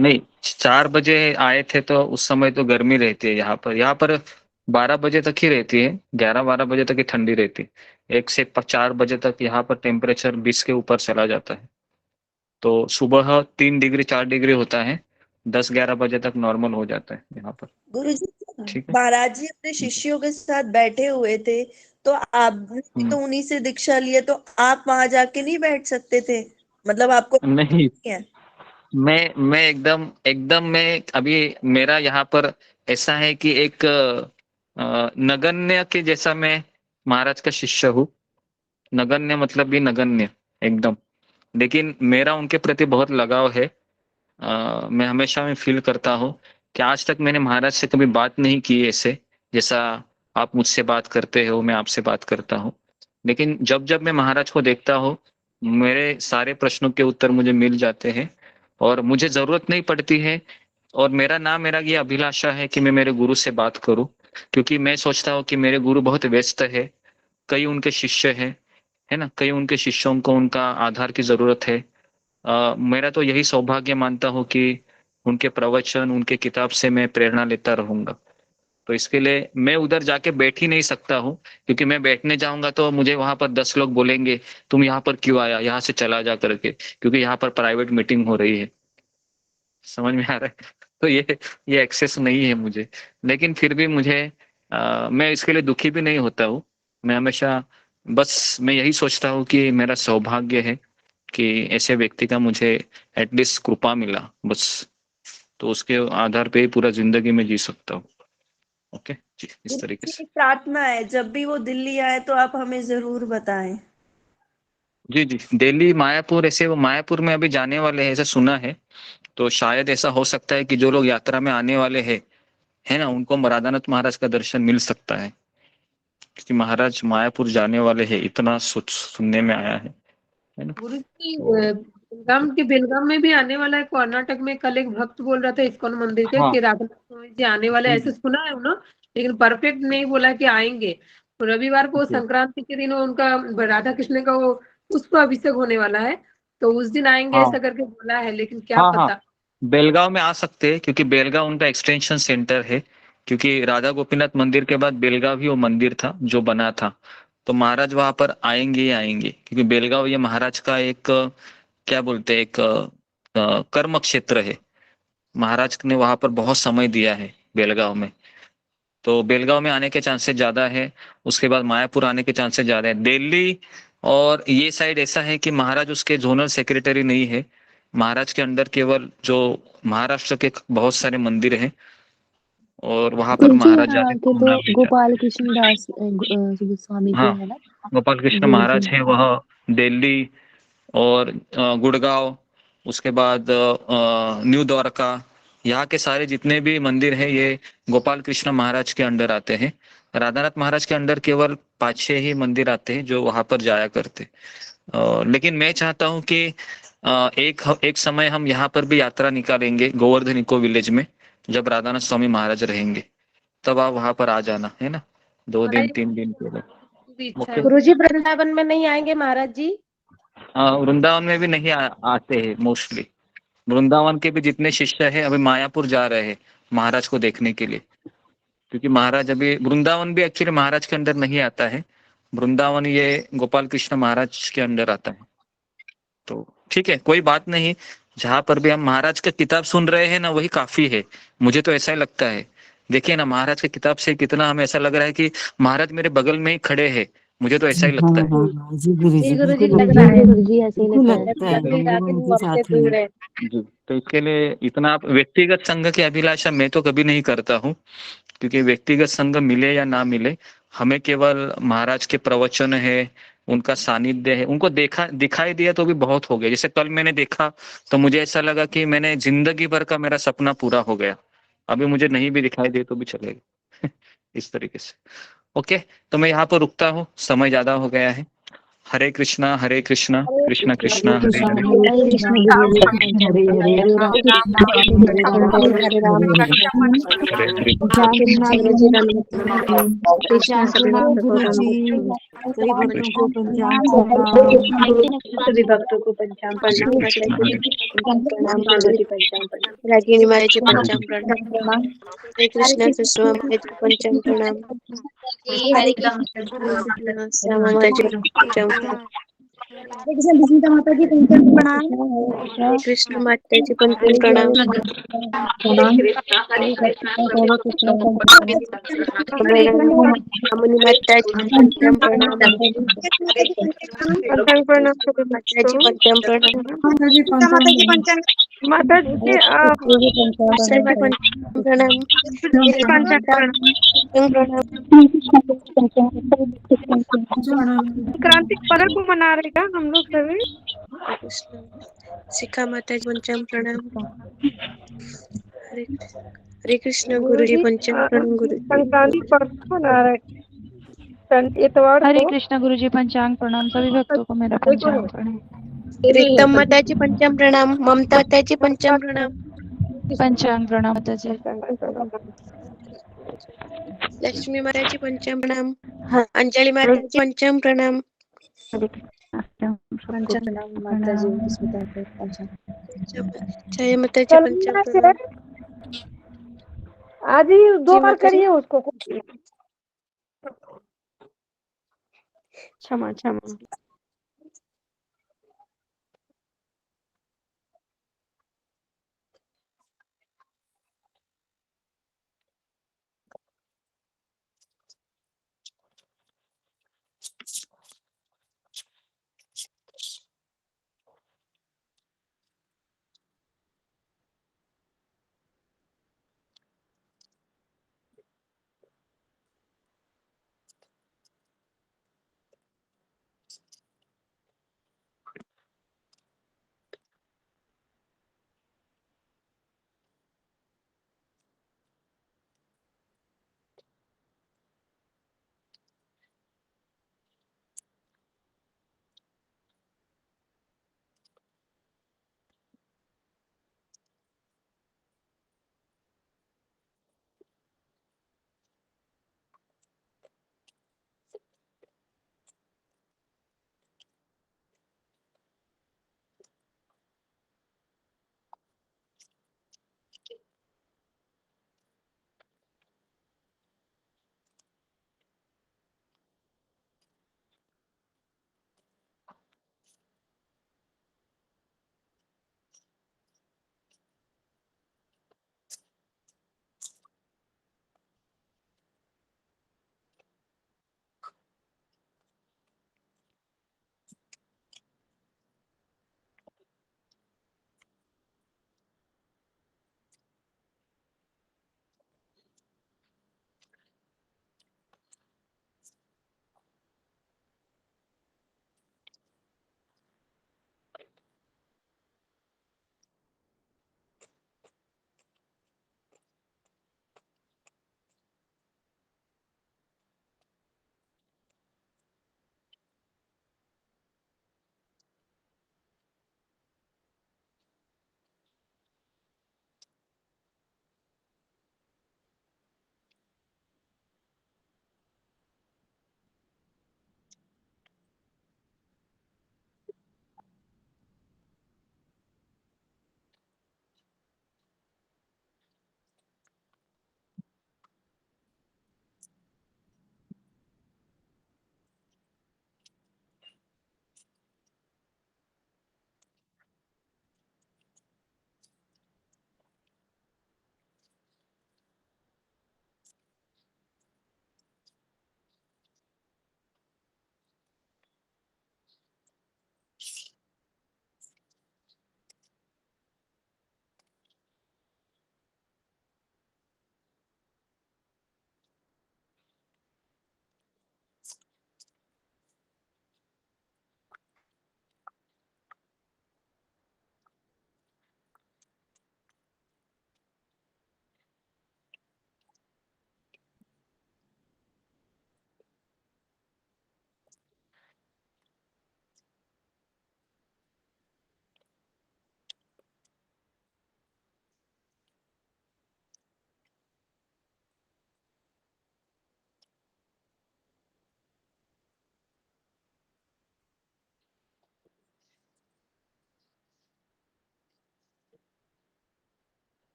नहीं, 4 बजे आए थे तो उस समय तो गर्मी रहती है यहाँ पर 12 बजे तक ही रहती है, 11-12 बजे तक ही ठंडी रहती है। 1 से 4 बजे तक यहाँ पर टेम्परेचर 20 के ऊपर चला जाता है। तो सुबह 3 डिग्री 4 डिग्री होता है, 10-11 बजे तक नॉर्मल हो जाता है यहाँ पर। गुरुजी, ठीक है। महाराज जी अपने शिष्यों के साथ बैठे हुए थे, तो आपने तो उन्हीं से दीक्षा लिए, तो आप वहां जाके नहीं बैठ सकते थे? मतलब आपको नहीं, है? मैं एकदम मैं अभी मेरा यहाँ पर ऐसा है कि एक नगण्य के जैसा मैं महाराज का शिष्य हूँ। नगण्य मतलब भी नगण्य एकदम। लेकिन मेरा उनके प्रति बहुत लगाव है। मैं हमेशा मैं फील करता हूँ कि आज तक मैंने महाराज से कभी बात नहीं की ऐसे, जैसा आप मुझसे बात करते हो, मैं आपसे बात करता हूँ। लेकिन जब मैं महाराज को देखता हूँ, मेरे सारे प्रश्नों के उत्तर मुझे मिल जाते हैं और मुझे ज़रूरत नहीं पड़ती है। और मेरा ये अभिलाषा है कि मैं मेरे गुरु से बात करूँ, क्योंकि मैं सोचता हूँ कि मेरे गुरु बहुत व्यस्त है, कई उनके शिष्य हैं, है ना? कई उनके शिष्यों को उनका आधार की ज़रूरत है। मेरा तो यही सौभाग्य मानता हूँ कि उनके प्रवचन, उनके किताब से मैं प्रेरणा लेता रहूँगा। तो इसके लिए मैं उधर जाके बैठ ही नहीं सकता हूँ, क्योंकि मैं बैठने जाऊँगा तो मुझे वहाँ पर 10 लोग बोलेंगे, "तुम यहाँ पर क्यों आया? यहाँ से चला जा" करके, क्योंकि यहाँ पर प्राइवेट मीटिंग हो रही है। समझ में आ रहा है? तो ये एक्सेस नहीं है मुझे। लेकिन फिर भी मुझे मैं इसके लिए दुखी भी नहीं होता हूँ। मैं हमेशा बस मैं यही सोचता हूँ कि मेरा सौभाग्य है कि ऐसे व्यक्ति का मुझे एट लीस्ट कृपा मिला, बस। तो उसके आधार पे ही पूरा ज़िंदगी में जी सकता हूँ। ओके? जी, इस तरीके गुरुजी, से। एक प्रार्थना है, जब भी वो दिल्ली आए तो आप हमें जरूर बताएं। जी, जी। दिल्ली, मायापुर ऐसे वो मायापुर में अभी जाने वाले हैं, ऐसा सुना है। तो शायद ऐसा हो सकता है कि जो लोग यात्रा में आने वाले हैं, है ना? उनको राधानाथ महाराज का दर्शन मिल सकता है। क्योंकि महाराज मायापुर जाने वाले हैं, इतना सुनने में आया है ना? गुरुजी, तो बेलगाम में भी आने वाला है। कर्नाटक में कल एक भक्त बोल रहा था इस्कॉन मंदिर के हाँ। कि राधानाथ स्वामी जी आने वाले, जी, ऐसे जी। सुना है ना, लेकिन परफेक्ट नहीं बोला कि आएंगे। तो रविवार को जी। संक्रांति के दिन उनका राधा कृष्ण का वो पुष्प अभिषेक होने वाला है, तो उस दिन आएंगे हाँ। ऐसा करके बोला है, लेकिन क्या हाँ, हाँ। पता। बेलगाँव में आ सकते हैं, क्योंकि बेलगाँव उनका एक्सटेंशन सेंटर है। क्योंकि राधा गोपीनाथ मंदिर के बाद बेलगाँव ही वो मंदिर था जो बना था। तो महाराज वहाँ पर आएँगे ही आएँगे, क्योंकि बेलगाँव ये महाराज का एक क्या बोलते हैं, एक कर्म क्षेत्र है। महाराज ने वहाँ पर बहुत समय दिया है बेलगाँव में। तो बेलगाँव में आने के चांसेस ज़्यादा है। उसके बाद मायापुर आने के चांसेस ज़्यादा है। दिल्ली और ये साइड ऐसा है कि महाराज उसके ज़ोनल सेक्रेटरी नहीं है। महाराज के अंडर केवल जो महाराष्ट्र के बहुत सारे मंदिर हैं और वहाँ पर गुरुजी महाराज यहाँ जाके के तो ले जाते गोपाल कृष्ण दास गोस्वामी हैं। जी हाँ, है ना? गोपाल कृष्ण जी जी। महाराज है वह दिल्ली और गुड़गांव, उसके बाद न्यू द्वारका, यहाँ के सारे जितने भी मंदिर हैं ये गोपाल कृष्ण महाराज के अंडर आते हैं। राधानाथ महाराज के अंडर केवल 5-6 ही मंदिर आते हैं जो वहाँ पर जाया करते। लेकिन मैं चाहता हूँ कि एक समय हम यहाँ पर भी यात्रा निकालेंगे गोवर्धन इको विलेज में, जब राधानाथ स्वामी महाराज रहेंगे, तब आप वहाँ पर आ जाना, है ना? 2 दिन 3 दिन के लिए। इच्छा ओके। है। गुरुजी, वृंदावन में नहीं आएंगे महाराज जी? वृंदावन में भी नहीं आते हैं मोस्टली। वृंदावन के भी जितने शिष्य हैं अभी मायापुर जा रहे हैं महाराज को देखने के लिए, क्योंकि महाराज अभी वृंदावन भी एक्चुअली महाराज के अंदर नहीं आता है। वृंदावन ये गोपाल कृष्ण महाराज के अंदर आता है। तो ठीक है, कोई बात नहीं। जहाँ पर भी हम महाराज का किताब सुन रहे हैं ना, वही काफी है। मुझे तो ऐसा ही लगता है। देखिए ना, महाराज की किताब से कितना हमें ऐसा लग रहा है कि महाराज मेरे बगल में ही खड़े हैं। मुझे तो ऐसा ही हाँ लगता है। हाँ हाँ जी गुरुजी, जी गुरुजी, बिल्कुल लग लगता रहा है, है। गुरुजी ऐसे ही बिल्कुल लगता है। लगता है, लग नहीं हम रहा लोग कि उनके हम आपसे साथ ही दूर हैं। है। जी, तो इसके लिए इतना आप व्यक्तिगत संघ की अभिलाषा मैं तो कभी नहीं करता हूँ, क्योंकि व्यक्तिगत संघ मिले या ना मिले, हमें केवल महाराज के प्रवचन है, उनका सानिध्य है, उनको दिखाई दिया तो भी बहुत हो गया। जैसे कल मैंने देखा तो मुझे ऐसा लगा कि मैंने जिंदगी भर का मेरा सपना पूरा हो गया। अभी मुझे नहीं भी दिखाई दे तो भी चलेगा। इस तरीके से। ओके, तो मैं यहाँ पर रुकता हूँ, समय ज्यादा हो गया है। हरे कृष्णा कृष्णा कृष्ण कृष्णा हरे हरे हरे कृष्ण गुरु जी हरे हरे हरे राम हरे राम हरे राम हरे हरे प्रणाम प्रणाम गुरु जी कृष्णा पंचांग सभी प्रणाम भक्तों गुरु को जी सभी राम भक्तों को पंचांग हरे प्रणाम कृष्ण गुरु सभी भक्तों को पंचांग हरे प्रणाम कृष्णा हरे प्रणाम गुरु जी पंचांग प्रणाम रागिनी माता जी पंचांग प्रणाम हरे कृष्णा कृष्ण माता जी पंचांग प्रणाम हरे कृष्ण श्यामा माता जी पंचांग प्रणाम हरे कृष्ण विष्णु माता जी पंचांग प्रणाम। हरे कृष्ण माता जी पंचांग प्रणाम मैडम अमुनी माता जी पंचांग प्रणाम पंचांग प्रणाम सभी माता जी पंचांग प्रणाम माता जी पंचांग माता जी माता जी पंचांग प्रणाम पंचांग प्रणाम। क्रांति पर्व को मना रहे क्या हम लोग सभी? हरे कृष्ण शिखा माता जी पंचांग प्रणाम हरे हरे कृष्ण गुरु जी पंचांग प्रणाम गुरु जी संक्रांति पर्व को मना रहे इतवार हरे को। कृष्णा गुरु जी पंचांग प्रणाम सभी भक्तों को मेरा पंचांग प्रणाम रिक्तम माता जी पंचांग प्रणाम ममता माता जी पंचांग प्रणाम पंचांग प्रणाम माता जी लक्ष्मी माता जी पंचांग प्रणाम अंजलि माता जी पंचांग प्रणाम प्रणाम माता जी स्मिता पंचांग जय माता जी पंचांग प्रणाम आज ही 2 जी बार माता जी करिए उसको। क्षमा क्षमा